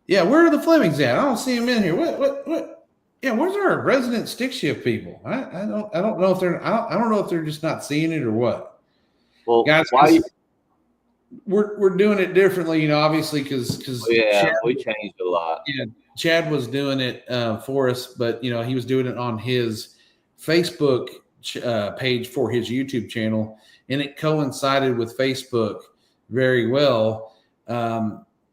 [SPEAKER 1] are the Flemings at? I don't see them in here. What? Yeah, where's our resident stick shift people? I don't know if they're I don't know if they're just not seeing it or what.
[SPEAKER 2] Well,
[SPEAKER 1] guys, we're doing it differently, obviously because
[SPEAKER 2] we changed a lot.
[SPEAKER 1] Yeah, Chad was doing it for us, but he was doing it on his Facebook page for his YouTube channel, and it coincided with Facebook very well.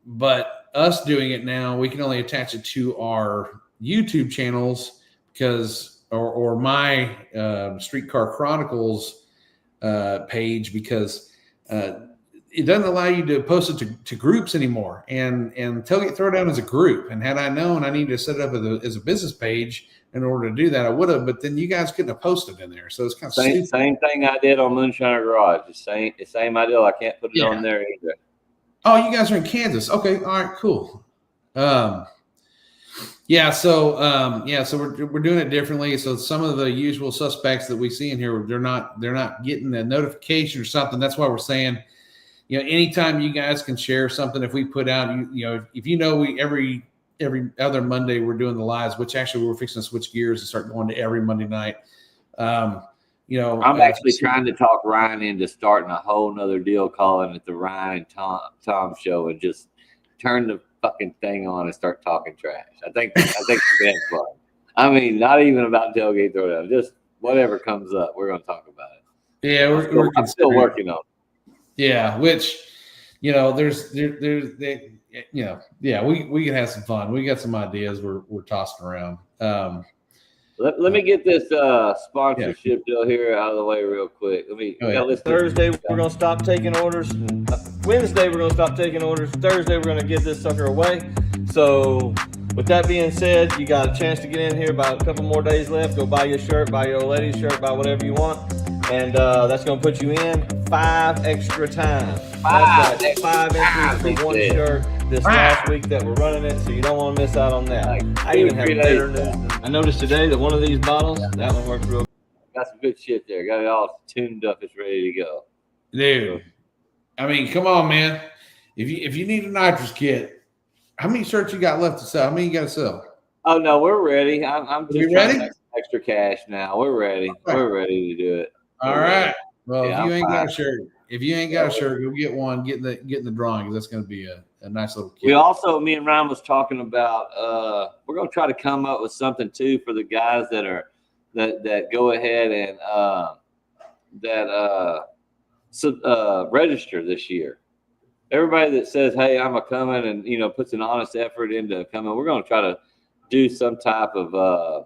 [SPEAKER 1] But us doing it now, we can only attach it to our YouTube channels because, or my Streetcar Chronicles page, because it doesn't allow you to post it to groups anymore. And Tailgate Throwdown is a group. And had I known I needed to set it up as a business page in order to do that, I would have. But then you guys couldn't have posted in there. So it's kind of
[SPEAKER 2] same thing I did on Moonshiner Garage. The same idea. I can't put it on there either.
[SPEAKER 1] Oh, you guys are in Kansas. Okay. All right, cool. So we're doing it differently. So some of the usual suspects that we see in here, they're not getting a notification or something. That's why we're saying, anytime you guys can share something, if we put out, if we every other Monday we're doing the lives, which actually we're fixing to switch gears and start going to every Monday night.
[SPEAKER 2] I'm actually trying to talk Ryan into starting a whole nother deal, calling it the Ryan and Tom show, and just turn the fucking thing on and start talking trash. I think that's fun. I mean, not even about Tailgate Throwdown, just whatever comes up, we're going to talk about it.
[SPEAKER 1] Yeah,
[SPEAKER 2] I'm still working on it.
[SPEAKER 1] Yeah, which, we can have some fun. We got some ideas we're tossing around.
[SPEAKER 2] Let me get this sponsorship deal here out of the way real quick.
[SPEAKER 3] Thursday, we're going to stop taking orders. Wednesday, we're going to stop taking orders. Thursday, we're going to give this sucker away. So with that being said, you got a chance to get in here. About a couple more days left. Go buy your shirt, buy your old lady's shirt, buy whatever you want. And that's going to put you in 5 extra times. That's right, 5 entries for one shirt this last week that we're running it, so you don't want to miss out on that. I even have better news. I noticed today that one of these bottles, that one works real good.
[SPEAKER 2] Got some good shit there. Got it all tuned up. It's ready to go.
[SPEAKER 1] Dude, I mean, come on, man. If you need a nitrous kit, how many shirts you got left to sell? How many you got to sell?
[SPEAKER 2] Oh, no, we're ready. I'm just
[SPEAKER 1] ready?
[SPEAKER 2] trying to make extra cash now. We're ready. Okay. We're ready to do it.
[SPEAKER 1] All right. Well, if you ain't got a shirt, go get one. Get in the drawing, because that's going to be a nice little kit.
[SPEAKER 2] We also, me and Ryan was talking about, we're going to try to come up with something too for the guys that go ahead and register this year. Everybody that says, "Hey, I'm a coming," and puts an honest effort into coming, we're going to try to do some type of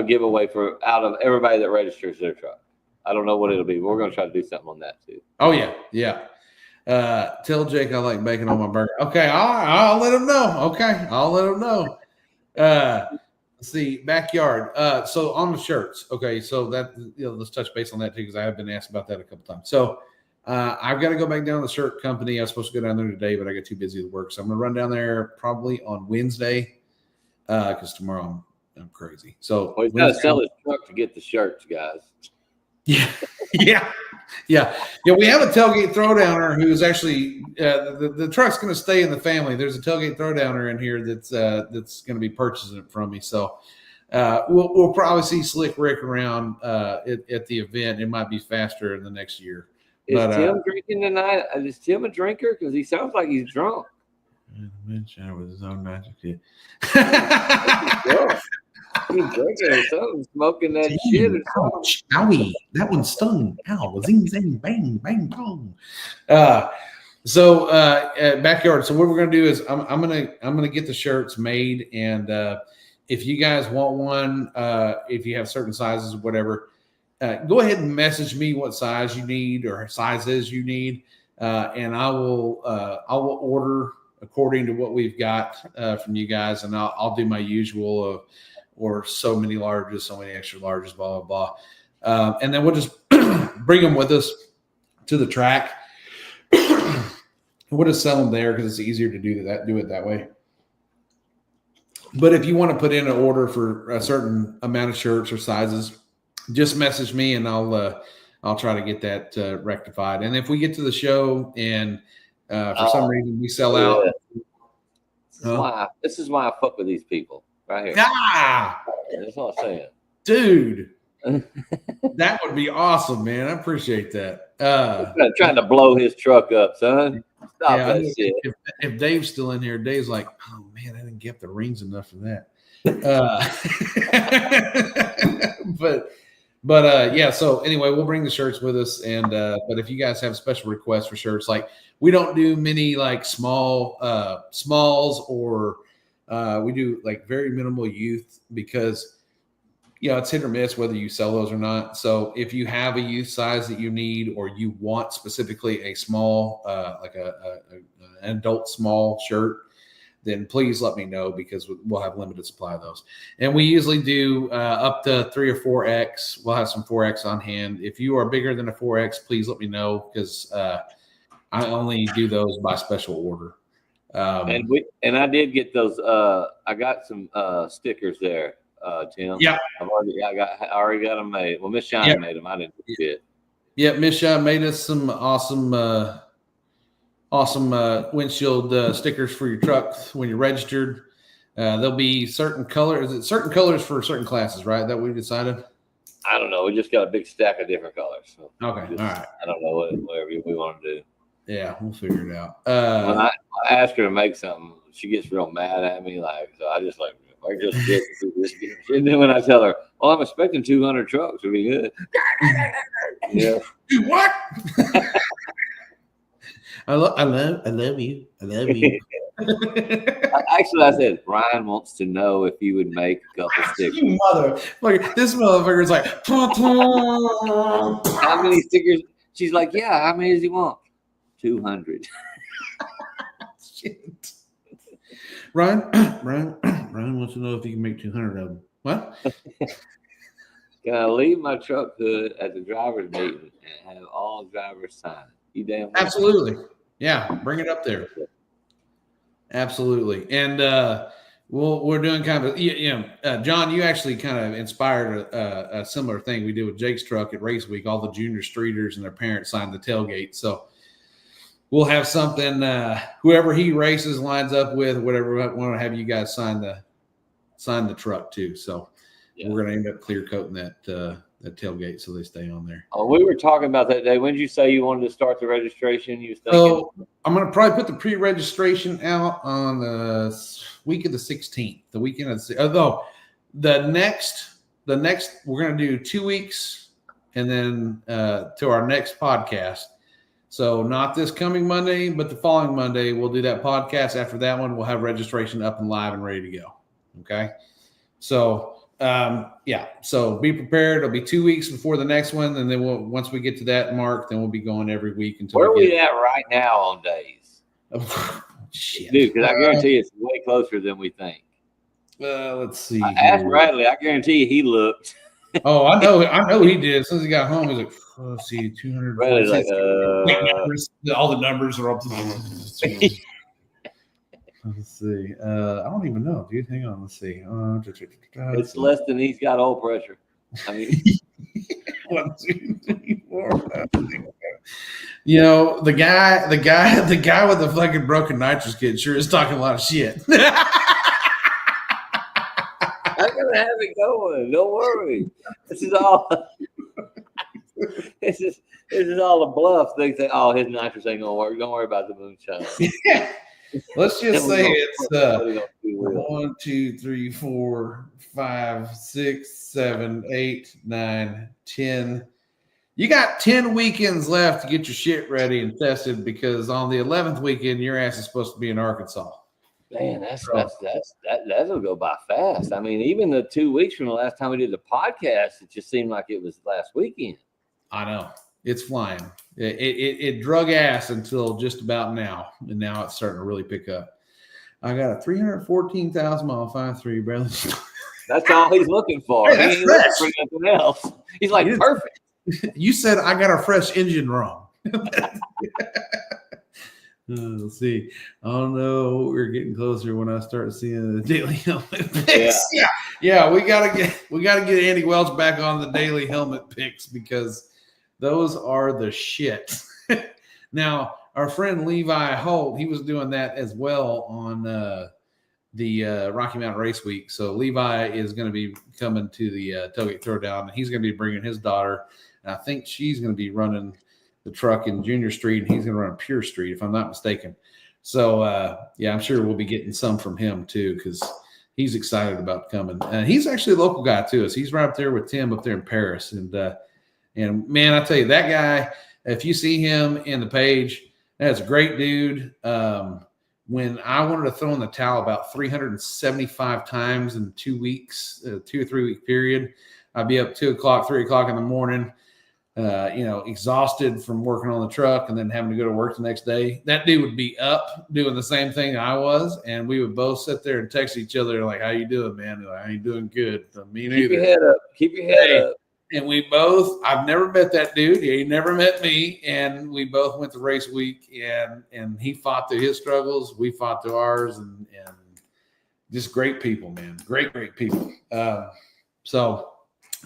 [SPEAKER 2] giveaway out of everybody that registers their truck. I don't know what it'll be, but we're going to try to do something on that too.
[SPEAKER 1] Oh yeah. Tell Jake I like bacon on my burger. Okay, I'll let him know. Okay, I'll let him know. Let's see, backyard. So on the shirts. Okay, so that let's touch base on that too because I have been asked about that a couple times. So I've got to go back down to the shirt company. I was supposed to go down there today, but I got too busy with work, so I'm gonna run down there probably on Wednesday because tomorrow I'm crazy. So
[SPEAKER 2] Well, he's got to sell his truck to get the shirts, guys.
[SPEAKER 1] Yeah, yeah. We have a tailgate throwdowner who's actually the truck's going to stay in the family. There's a tailgate throwdowner in here that's going to be purchasing it from me. So we'll probably see Slick Rick around at the event. It might be faster in the next year.
[SPEAKER 2] Is Tim drinking tonight? Is Tim a drinker? Because he sounds like he's drunk.
[SPEAKER 1] With his own magic kid.
[SPEAKER 2] He's drinking or something, smoking that shit or something.
[SPEAKER 1] Owie, that one stung. Ow, zing, zing, bang, bang, bong. So backyard. So what we're gonna do is I'm gonna get the shirts made, and if you guys want one, if you have certain sizes or whatever, go ahead and message me what size you need or sizes you need, and I will order according to what we've got from you guys, and I'll do my usual of or so many larges, so many extra larges, blah blah blah, and then we'll just bring them with us to the track. We'll just sell them there because it's easier to do it that way. But if you want to put in an order for a certain amount of shirts or sizes, just message me and I'll try to get that rectified. And if we get to the show and for some reason we sell out,
[SPEAKER 2] this is why I fuck with these people right here. That's what I'm saying, dude.
[SPEAKER 1] That would be awesome, man. I appreciate that.
[SPEAKER 2] Trying to blow his truck up, son. Stop that shit.
[SPEAKER 1] If Dave's still in here, Dave's like, oh man, I didn't get the rings enough for that. But yeah. So anyway, we'll bring the shirts with us, and but if you guys have special requests for shirts, like we don't do many like smalls or we do like very minimal youth because it's hit or miss whether you sell those or not. So if you have a youth size that you need, or you want specifically a small, like an adult small shirt, then please let me know because we'll have limited supply of those. And we usually do up to 3 or 4X. We'll have some 4X on hand. If you are bigger than a 4X, please let me know because I only do those by special order.
[SPEAKER 2] And I did get those. I got some stickers there. Tim.
[SPEAKER 1] Yeah,
[SPEAKER 2] I already got them made. Well, Miss Shine made them. I didn't do it.
[SPEAKER 1] Yeah, Miss Shine made us some awesome windshield stickers for your truck when you're registered. There'll be certain colors. Is it certain colors for certain classes, right? That we decided.
[SPEAKER 2] I don't know. We just got a big stack of different colors. So
[SPEAKER 1] okay, all right.
[SPEAKER 2] I don't know whatever we want to do.
[SPEAKER 1] Yeah, we'll figure it out.
[SPEAKER 2] When I ask her to make something, she gets real mad at me. So I just get this. And then when I tell her, "Oh, I'm expecting 200 trucks to be good," yeah.
[SPEAKER 1] What? I love you.
[SPEAKER 2] Actually, I said Ryan wants to know if you would make a couple stickers.
[SPEAKER 1] You this motherfucker's like,
[SPEAKER 2] how many stickers? She's like, yeah. How many does he want? 200.
[SPEAKER 1] Shit. Ryan wants to know if he can make 200 of them. What?
[SPEAKER 2] Can I leave my truck hood at the driver's meeting and have all drivers sign? You damn right.
[SPEAKER 1] Absolutely. Yeah, bring it up there. Absolutely. And we're doing kind of John, you actually kind of inspired a similar thing we did with Jake's truck at Race Week. All the junior streeters and their parents signed the tailgate. So we'll have something, whoever he races lines up with, whatever, we want to have you guys sign the truck too. So we're going to end up clear coating that tailgate so they stay on there.
[SPEAKER 2] Oh, we were talking about that day. When did you say you wanted to start the registration? You was thinking?
[SPEAKER 1] So I'm going to probably put the pre-registration out on the week of the 16th, the weekend of the next we're going to do 2 weeks and then to our next podcast. So not this coming Monday, but the following Monday, we'll do that podcast. After that one, we'll have registration up and live and ready to go. Okay. So Yeah. So be prepared. It'll be 2 weeks before the next one, and then once we get to that mark, then we'll be going every week until.
[SPEAKER 2] Where are we at right now on days?
[SPEAKER 1] Oh, shit,
[SPEAKER 2] dude. Because I guarantee it's way closer than we think.
[SPEAKER 1] Let's see.
[SPEAKER 2] Ask Bradley. I guarantee you he looked.
[SPEAKER 1] Oh, I know he did. As soon as he got home, he was like, let's see, 200.
[SPEAKER 2] Bradley's like,
[SPEAKER 1] all the numbers are up. Let's see. I don't even know, dude. Hang on. Let's see.
[SPEAKER 2] It's less than he's got oil pressure. I mean,
[SPEAKER 1] 1, 2, 3, 4, 5, 6, 7. You know, the guy with the fucking broken nitrous kit sure is talking a lot of shit.
[SPEAKER 2] I'm gonna have it going. Don't worry. This is all. This is all a bluff. They say, "Oh, his nitrous ain't gonna work. Don't worry about the moonshine."
[SPEAKER 1] Let's just say it's 1, 2, 3, 4, 5, 6, 7, 8, 9, 10. You got 10 weekends left to get your shit ready and tested, because on the 11th weekend, your ass is supposed to be in Arkansas.
[SPEAKER 2] Man, that'll go by fast. I mean, even the 2 weeks from the last time we did the podcast, it just seemed like it was last weekend.
[SPEAKER 1] I know. It's flying. It drug ass until just about now, and now it's starting to really pick up. I got a 314,000 mile 5.3 Bradley.
[SPEAKER 2] That's all he's looking for.
[SPEAKER 1] Hey, that's
[SPEAKER 2] he ain't looking for nothing else. He's like, perfect.
[SPEAKER 1] You said I got a fresh engine wrong. Let's see. Oh no, we're getting closer when I start seeing the daily helmet picks. Yeah. We gotta get Andy Welch back on the daily helmet picks, because those are the shit. Now, our friend Levi Holt, he was doing that as well on the Rocky Mountain Race Week. So Levi is going to be coming to the Tailgate Throwdown, and he's going to be bringing his daughter. And I think she's going to be running the truck in Junior Street, and he's going to run Pure Street, if I'm not mistaken. So, I'm sure we'll be getting some from him too, because he's excited about coming. And he's actually a local guy too. So he's right up there with Tim up there in Paris. And man, I tell you, that guy, if you see him in the page, that's a great dude. When I wanted to throw in the towel about 375 times in 2 weeks, 2 or 3 week period, I'd be up 2 o'clock, 3 o'clock in the morning, exhausted from working on the truck and then having to go to work the next day. That dude would be up doing the same thing I was, and we would both sit there and text each other like, "How you doing, man?" Like, "I ain't doing good." Me neither.
[SPEAKER 2] Keep your head up. Keep your head up.
[SPEAKER 1] And we both, I've never met that dude. He never met me. And we both went to race week, and he fought through his struggles. We fought through ours, and just great people, man. Great people. So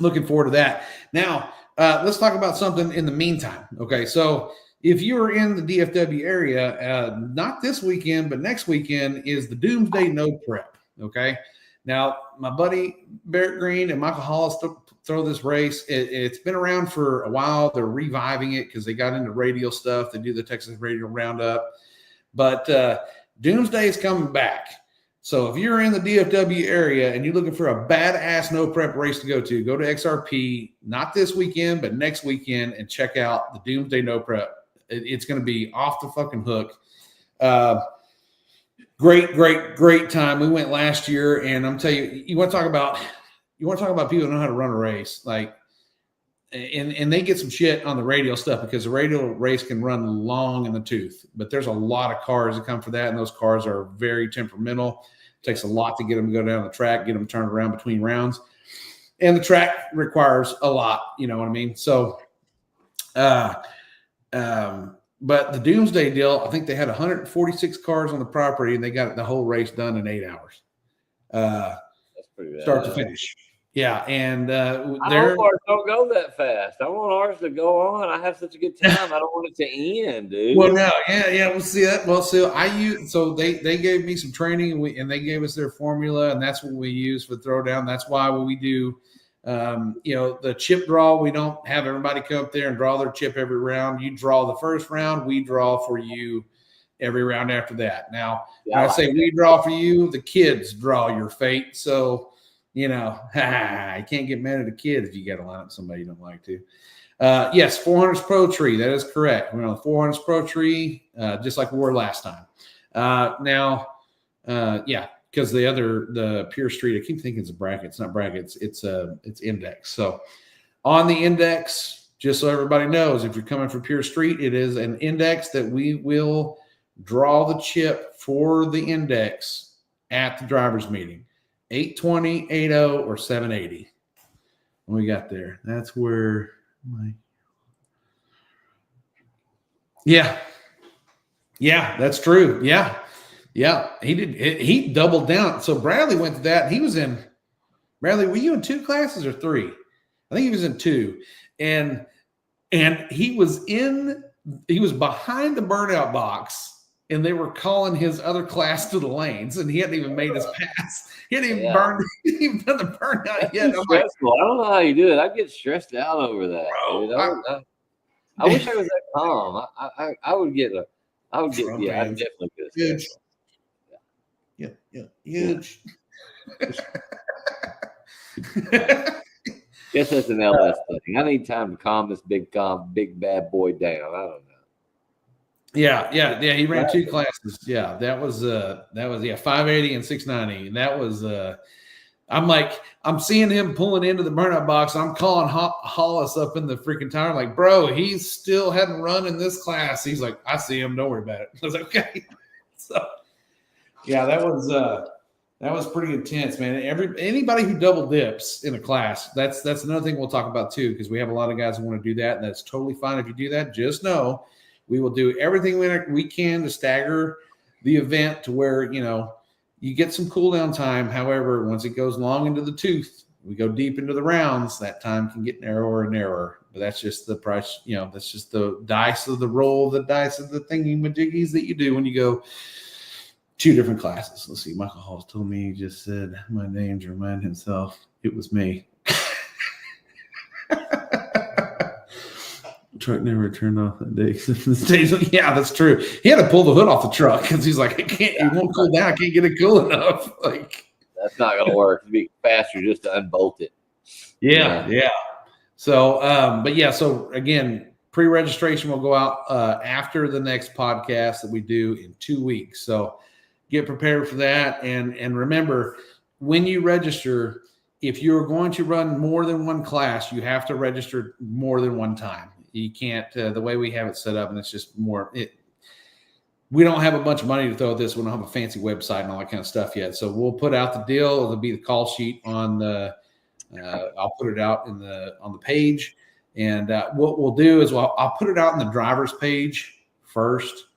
[SPEAKER 1] looking forward to that. Now, let's talk about something in the meantime. Okay. So if you're in the DFW area, not this weekend, but next weekend is the Doomsday No Prep. Okay. Now, my buddy Barrett Green and Michael Hollis throw this race. It's been around for a while. They're reviving it because they got into radial stuff. They do the Texas Radial Roundup. But Doomsday is coming back. So if you're in the DFW area and you're looking for a badass no prep race to go to XRP, not this weekend, but next weekend, and check out the Doomsday No Prep. It's going to be off the fucking hook. Great time. We went last year, and I'm telling you, you want to talk about people who know how to run a race, like, and they get some shit on the radial stuff because the radial race can run long in the tooth, but there's a lot of cars that come for that, and those cars are very temperamental. It takes a lot to get them to go down the track, get them turned around between rounds, and the track requires a lot. You know what I mean? So, but the Doomsday deal, I think they had 146 cars on the property, and they got the whole race done in 8 hours.
[SPEAKER 2] That's pretty bad.
[SPEAKER 1] Start to finish. Yeah, and
[SPEAKER 2] I hope ours don't go that fast. I want ours to go on. I have such a good time. I don't want it to end, dude.
[SPEAKER 1] Well, no, yeah, we'll see that. Well, so they gave me some training, and they gave us their formula, and that's what we use for Throwdown. That's why when we do, the chip draw, we don't have everybody come up there and draw their chip every round. You draw the first round, we draw for you every round after that. Now, when I say we draw for you, the kids draw your fate. So, you can't get mad at a kid if you got to line up somebody you don't like to. Yes, 400s Pro Tree. That is correct. We're on the 400s Pro Tree, just like we were last time. because the Pure Street, I keep thinking it's a bracket. It's not brackets. It's index. So on the index, just so everybody knows, if you're coming from Pure Street, it is an index that we will draw the chip for the index at the driver's meeting. 820, 80, or 780. What we got there? That's where Yeah, that's true. Yeah. He did. He doubled down. So Bradley went to that. And he was in. Bradley, were you in 2 classes or 3? I think he was in 2, and he was behind the burnout box. And they were calling his other class to the lanes, and he hadn't even made his pass. He hadn't even done the burnout yet.
[SPEAKER 2] That's stressful. I don't know how you do it. I get stressed out over that.
[SPEAKER 1] Bro,
[SPEAKER 2] Dude. I wish I was that calm. I would get. I definitely get
[SPEAKER 1] huge. Yeah, huge.
[SPEAKER 2] Guess that's an LS thing. I need time to calm this big bad boy down. I don't know.
[SPEAKER 1] Yeah. He ran 2 classes. Yeah, that was 580 and 690. And that was I'm seeing him pulling into the burnout box. I'm calling Hollis up in the freaking tire, like, bro, he still hadn't run in this class. He's like, I see him. Don't worry about it. I was like, okay. So yeah, that was pretty intense, man. Anybody who double dips in a class, that's another thing we'll talk about too, because we have a lot of guys who want to do that, and that's totally fine if you do that. Just know we will do everything we can to stagger the event to where, you get some cool down time. However, once it goes long into the tooth, we go deep into the rounds, that time can get narrower and narrower. But that's just the price, that's just the dice of the roll, the dice of the thingy-majiggies that you do when you go 2 different classes. Let's see. Michael Hall told me, he just said my name to remind himself it was me. Truck never turned off that day. Yeah, that's true. He had to pull the hood off the truck because he's like, it won't cool down. I can't get it cool enough. Like,
[SPEAKER 2] that's not gonna work. It'd be faster just to unbolt it.
[SPEAKER 1] Yeah. So, so again, pre-registration will go out after the next podcast that we do in 2 weeks. So get prepared for that. And remember, when you register, if you're going to run more than 1 class, you have to register more than 1 time. You can't, the way we have it set up, and it's just more, we don't have a bunch of money to throw at this. We don't have a fancy website and all that kind of stuff yet. So we'll put out the deal. It'll be the call sheet on I'll put it out on the page. And what we'll do is I'll put it out in the driver's page first.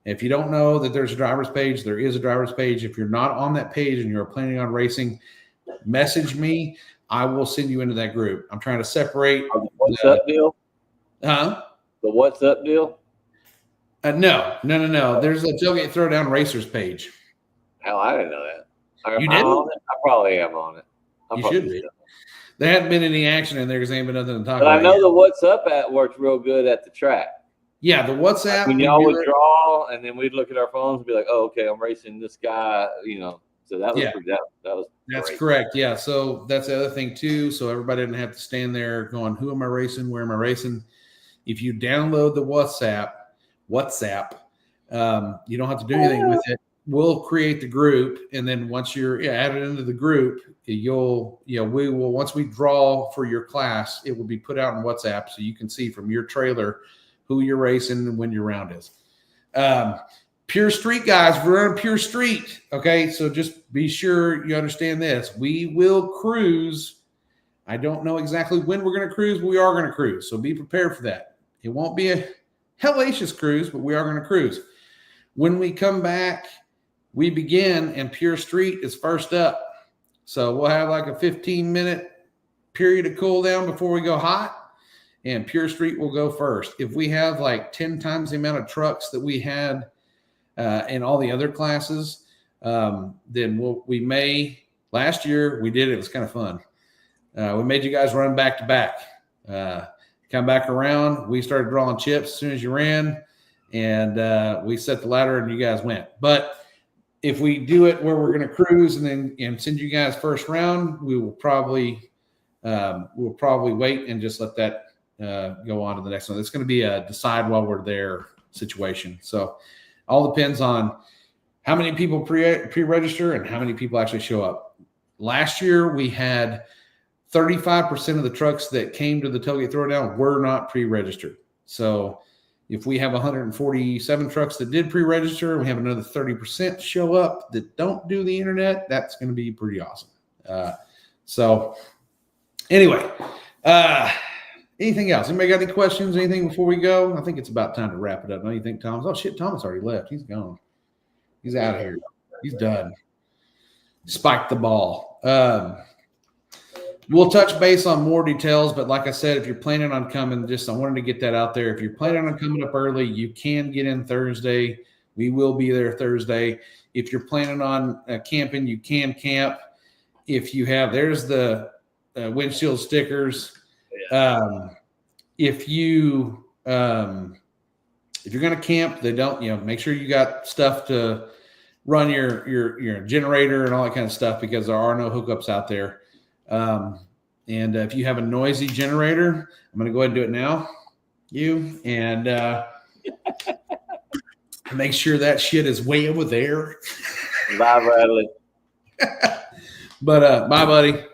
[SPEAKER 1] If you don't know that there's a driver's page, there is a driver's page. If you're not on that page and you're planning on racing, message me. I will send you into that group. I'm trying to separate.
[SPEAKER 2] What's up deal?
[SPEAKER 1] Huh?
[SPEAKER 2] The what's up deal?
[SPEAKER 1] No. There's a Tailgate Throwdown Racers page.
[SPEAKER 2] Hell, I didn't know that.
[SPEAKER 1] You didn't?
[SPEAKER 2] I probably am on it.
[SPEAKER 1] You should be. There hadn't been any action in there because there ain't been nothing to talk
[SPEAKER 2] but
[SPEAKER 1] about.
[SPEAKER 2] I know
[SPEAKER 1] yet.
[SPEAKER 2] the what's up at worked real good at the track.
[SPEAKER 1] Yeah, the WhatsApp.
[SPEAKER 2] When y'all would draw, and then we'd look at our phones and be like, "Oh, okay, I'm racing this guy," So that was that was.
[SPEAKER 1] That's
[SPEAKER 2] great.
[SPEAKER 1] correct. Yeah. So that's the other thing too. So everybody didn't have to stand there going, "Who am I racing? Where am I racing?" If you download the WhatsApp, you don't have to do anything with it. We'll create the group, and then once you're added into the group, we will once we draw for your class, it will be put out in WhatsApp so you can see from your trailer who you're racing and when your round is. Pure Street guys, we're on Pure Street. Okay, so just be sure you understand this. We will cruise. I don't know exactly when we're going to cruise, but we are going to cruise. So be prepared for that. It won't be a hellacious cruise, but we are going to cruise. When we come back, we begin, and Pure Street is first up. So we'll have like a 15-minute period of cool down before we go hot, and Pure Street will go first. If we have like 10 times the amount of trucks that we had in all the other classes, then we may. Last year we did it. It was kind of fun. We made you guys run back to back. Come back around. We started drawing chips as soon as you ran, and we set the ladder, and you guys went. But if we do it where we're going to cruise and send you guys first round, we will probably wait and just let that go on to the next one. It's going to be a decide while we're there situation. So all depends on how many people pre-register and how many people actually show up. Last year, we had 35% of the trucks that came to the tailgate throwdown were not pre-registered. So if we have 147 trucks that did pre-register, we have another 30% show up that don't do the internet. That's going to be pretty awesome. So anyway, anything else? Anybody got any questions? Anything before we go? I think it's about time to wrap it up. Don't you think, Thomas? Oh shit, Thomas already left. He's gone. He's out of here. He's done. Spiked the ball. We'll touch base on more details, but like I said, if you're planning on coming, I wanted to get that out there. If you're planning on coming up early, you can get in Thursday. We will be there Thursday. If you're planning on camping, you can camp. If you have, there's the windshield stickers. If you're going to camp, they don't, make sure you got stuff to run your generator and all that kind of stuff, because there are no hookups out there. And if you have a noisy generator, I'm going to go ahead and do it now. Make sure that shit is way over there.
[SPEAKER 2] Bye, Bradley.
[SPEAKER 1] But bye, buddy.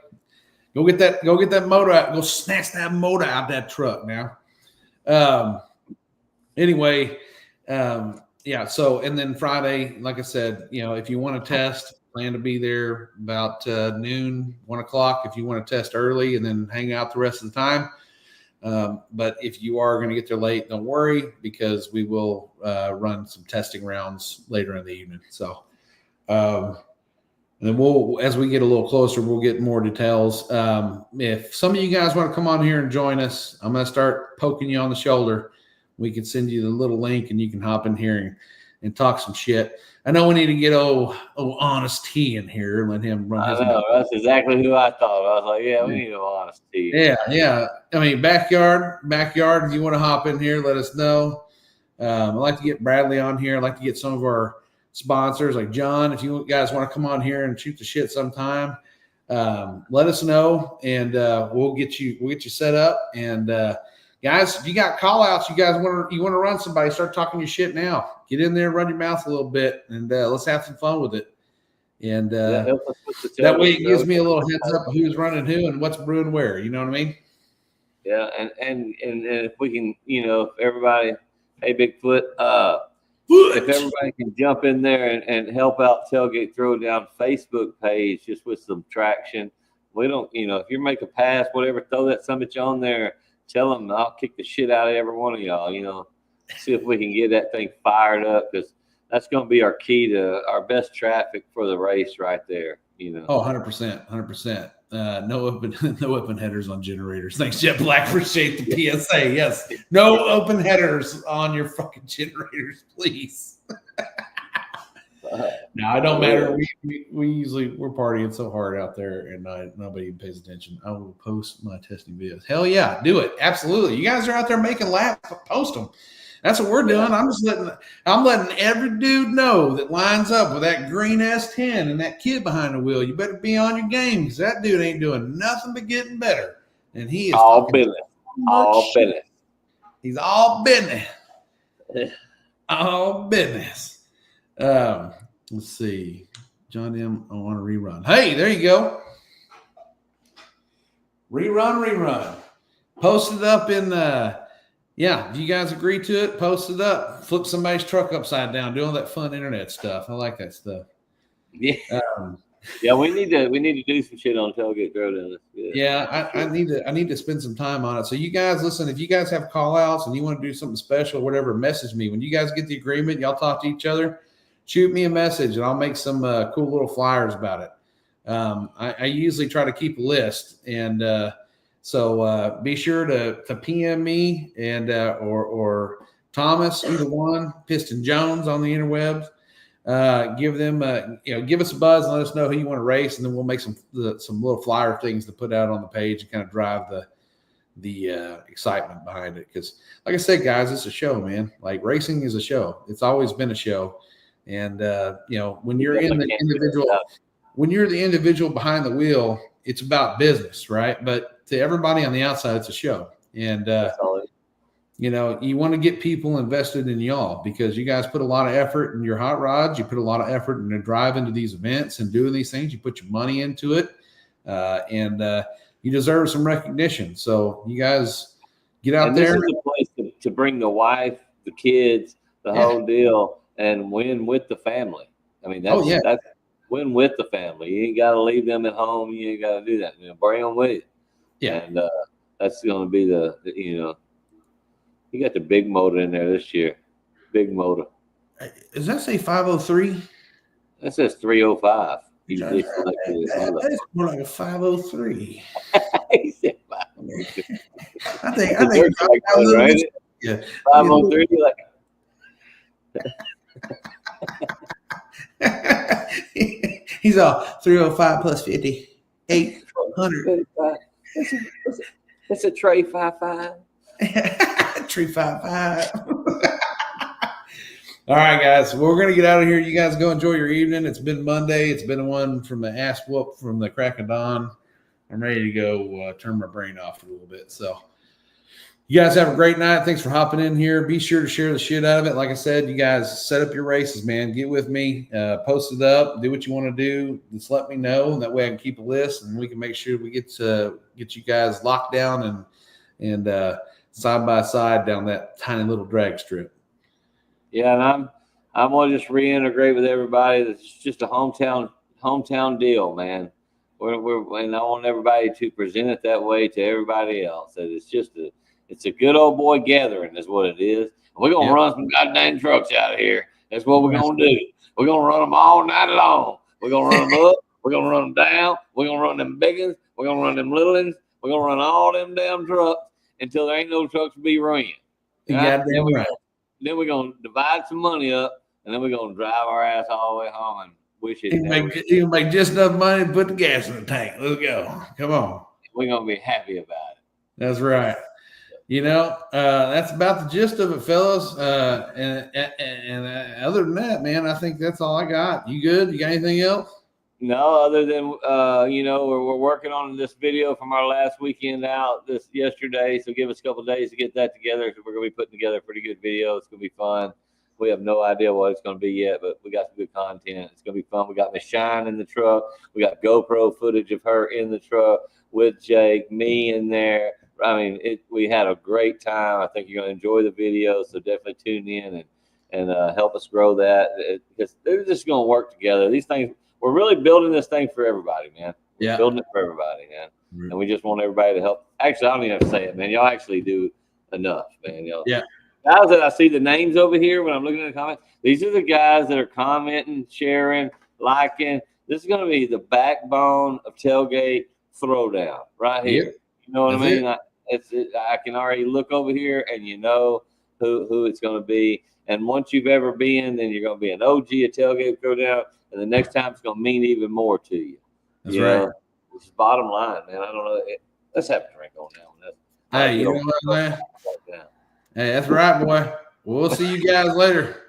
[SPEAKER 1] Go get that motor out. Go snatch that motor out that truck now. Anyway, yeah. So, and then Friday, like I said, if you want to test, plan to be there about noon, 1 o'clock. If you want to test early and then hang out the rest of the time. But if you are going to get there late, don't worry, because we will run some testing rounds later in the evening. So, and then as we get a little closer, we'll get more details. If some of you guys want to come on here and join us, I'm going to start poking you on the shoulder. We can send you the little link and you can hop in here and talk some shit. I know we need to get Honest T in here and let him run his mouth.
[SPEAKER 2] That's exactly who I thought. I was like, yeah, we need Honest T.
[SPEAKER 1] Yeah. I mean, backyard, if you want to hop in here, let us know. I'd like to get Bradley on here. I'd like to get some of our sponsors like John. If you guys want to come on here and shoot the shit sometime, let us know, and we'll get you set up. And guys, if you got call outs, you want to run somebody, start talking your shit now. Get in there and run your mouth a little bit, and let's have some fun with it. And that way it gives me a little heads up of who's running who and what's brewing where. You know what I mean?
[SPEAKER 2] Yeah, and if we can, if everybody, hey Bigfoot, if everybody can jump in there and help out Tailgate Throwdown Facebook page just with some traction. We don't, if you make a pass, whatever, throw that summit on there. Tell them I'll kick the shit out of every one of y'all. See if we can get that thing fired up, because that's going to be our key to our best traffic for the race right there.
[SPEAKER 1] Oh, 100%. No open headers on generators. Thanks, Jet Black. Appreciate the PSA. Yes. No open headers on your fucking generators, please. No, it don't matter. We're partying so hard out there, and nobody even pays attention. I will post my testing videos. Hell yeah, do it. Absolutely. You guys are out there making laps. Post them. That's what we're doing. I'm letting every dude know that lines up with that green S10 and that kid behind the wheel. You better be on your game, because that dude ain't doing nothing but getting better. And he is
[SPEAKER 2] all business. All business.
[SPEAKER 1] He's all business. All business. Let's see. John M. I want to rerun. Hey, there you go. Rerun. Post it up in if you guys agree to it, post it up. Flip somebody's truck upside down. Do all that fun internet stuff. I like that stuff.
[SPEAKER 2] Yeah. Yeah, we need to do some shit on Tailgate Throwdown.
[SPEAKER 1] Yeah, I need to spend some time on it. So you guys listen, if you guys have call outs and you want to do something special, whatever, message me. When you guys get the agreement, y'all talk to each other, shoot me a message and I'll make some cool little flyers about it. I usually try to keep a list, and so be sure to PM me and or Thomas, either one, Piston Jones on the interwebs. Give them give us a buzz and let us know who you want to race, and then we'll make some little flyer things to put out on the page and kind of drive the excitement behind it. Because like I said, guys, it's a show, man. Like, racing is a show. It's always been a show. And when you're the individual behind the wheel, it's about business, right? But to everybody on the outside, it's a show. And you know, you want to get people invested in y'all because you guys put a lot of effort in your hot rods. You put a lot of effort into driving to these events and doing these things. You put your money into it, and you deserve some recognition. So you guys get out there.
[SPEAKER 2] This is a place to bring the wife, the kids, the whole deal, and win with the family. I mean, that's win with the family. You ain't got to leave them at home. You ain't got to do that. You know, bring them with you.
[SPEAKER 1] Yeah.
[SPEAKER 2] And that's going to be the, you know, you got the big motor in there this year. Big motor.
[SPEAKER 1] Does that say 503?
[SPEAKER 2] That says 305.
[SPEAKER 1] That's more like a 503.
[SPEAKER 2] He said 503.
[SPEAKER 1] I think
[SPEAKER 2] like one, right?
[SPEAKER 1] Yeah.
[SPEAKER 2] 503, like
[SPEAKER 1] he's all 305 plus 50, 800.
[SPEAKER 2] It's a tray 55.
[SPEAKER 1] Tree 55. All right, guys. Well, we're going to get out of here. You guys go enjoy your evening. It's been Monday. It's been one from the ass whoop from the crack of dawn. I'm ready to go turn my brain off a little bit. So you guys have a great night. Thanks for hopping in here. Be sure to share the shit out of it. Like I said, you guys set up your races, man. Get with me. Post it up. Do what you want to do. Just let me know. That way I can keep a list and we can make sure we get you guys locked down and side by side down that tiny little drag strip.
[SPEAKER 2] Yeah, and I'm gonna just reintegrate with everybody. It's just a hometown deal, man. And I want everybody to present it that way to everybody else. That it's a good old boy gathering, is what it is. And we're gonna run some goddamn trucks out of here. That's what we're gonna do. We're gonna run them all night long. We're gonna run them up. We're gonna run them down. We're gonna run them big ones. We're gonna run them little ones. We're gonna run all them damn trucks until there ain't no trucks to be ran. Right? Then we're going to divide some money up, and then we're going to drive our ass all the way home and wish it.
[SPEAKER 1] You can make just enough money to put the gas in the tank. Let's go. Come on.
[SPEAKER 2] We're going to be happy about it.
[SPEAKER 1] That's right. You know, that's about the gist of it, fellas. And other than that, man, I think that's all I got. You good? You got anything else?
[SPEAKER 2] No, other than, you know, we're working on this video from our last weekend out yesterday. So give us a couple of days to get that together. We're going to be putting together a pretty good video. It's going to be fun. We have no idea what it's going to be yet, but we got some good content. It's going to be fun. We got Miss Shine in the truck. We got GoPro footage of her in the truck with Jake, me in there. I mean, we had a great time. I think you're going to enjoy the video. So definitely tune in and help us grow that because they're just going to work together. These things. We're really building this thing for everybody, man. We're building it for everybody, man. Mm-hmm. And we just want everybody to help. Actually, I don't even have to say it, man. Y'all actually do enough, man. Y'all. Yeah. Guys that I see the names over here when I'm looking at the comments, these are the guys that are commenting, sharing, liking. This is going to be the backbone of Tailgate Throwdown right here. Yep. You know what I mean? I can already look over here and you know who it's going to be. And once you've ever been, then you're going to be an OG at Tailgate Throwdown. And the next time it's going to mean even more to you.
[SPEAKER 1] That's right.
[SPEAKER 2] It's bottom line, man. I don't know. Let's have a drink on that one.
[SPEAKER 1] Hey, you know what, man? Hey, that's right, boy. We'll see you guys later.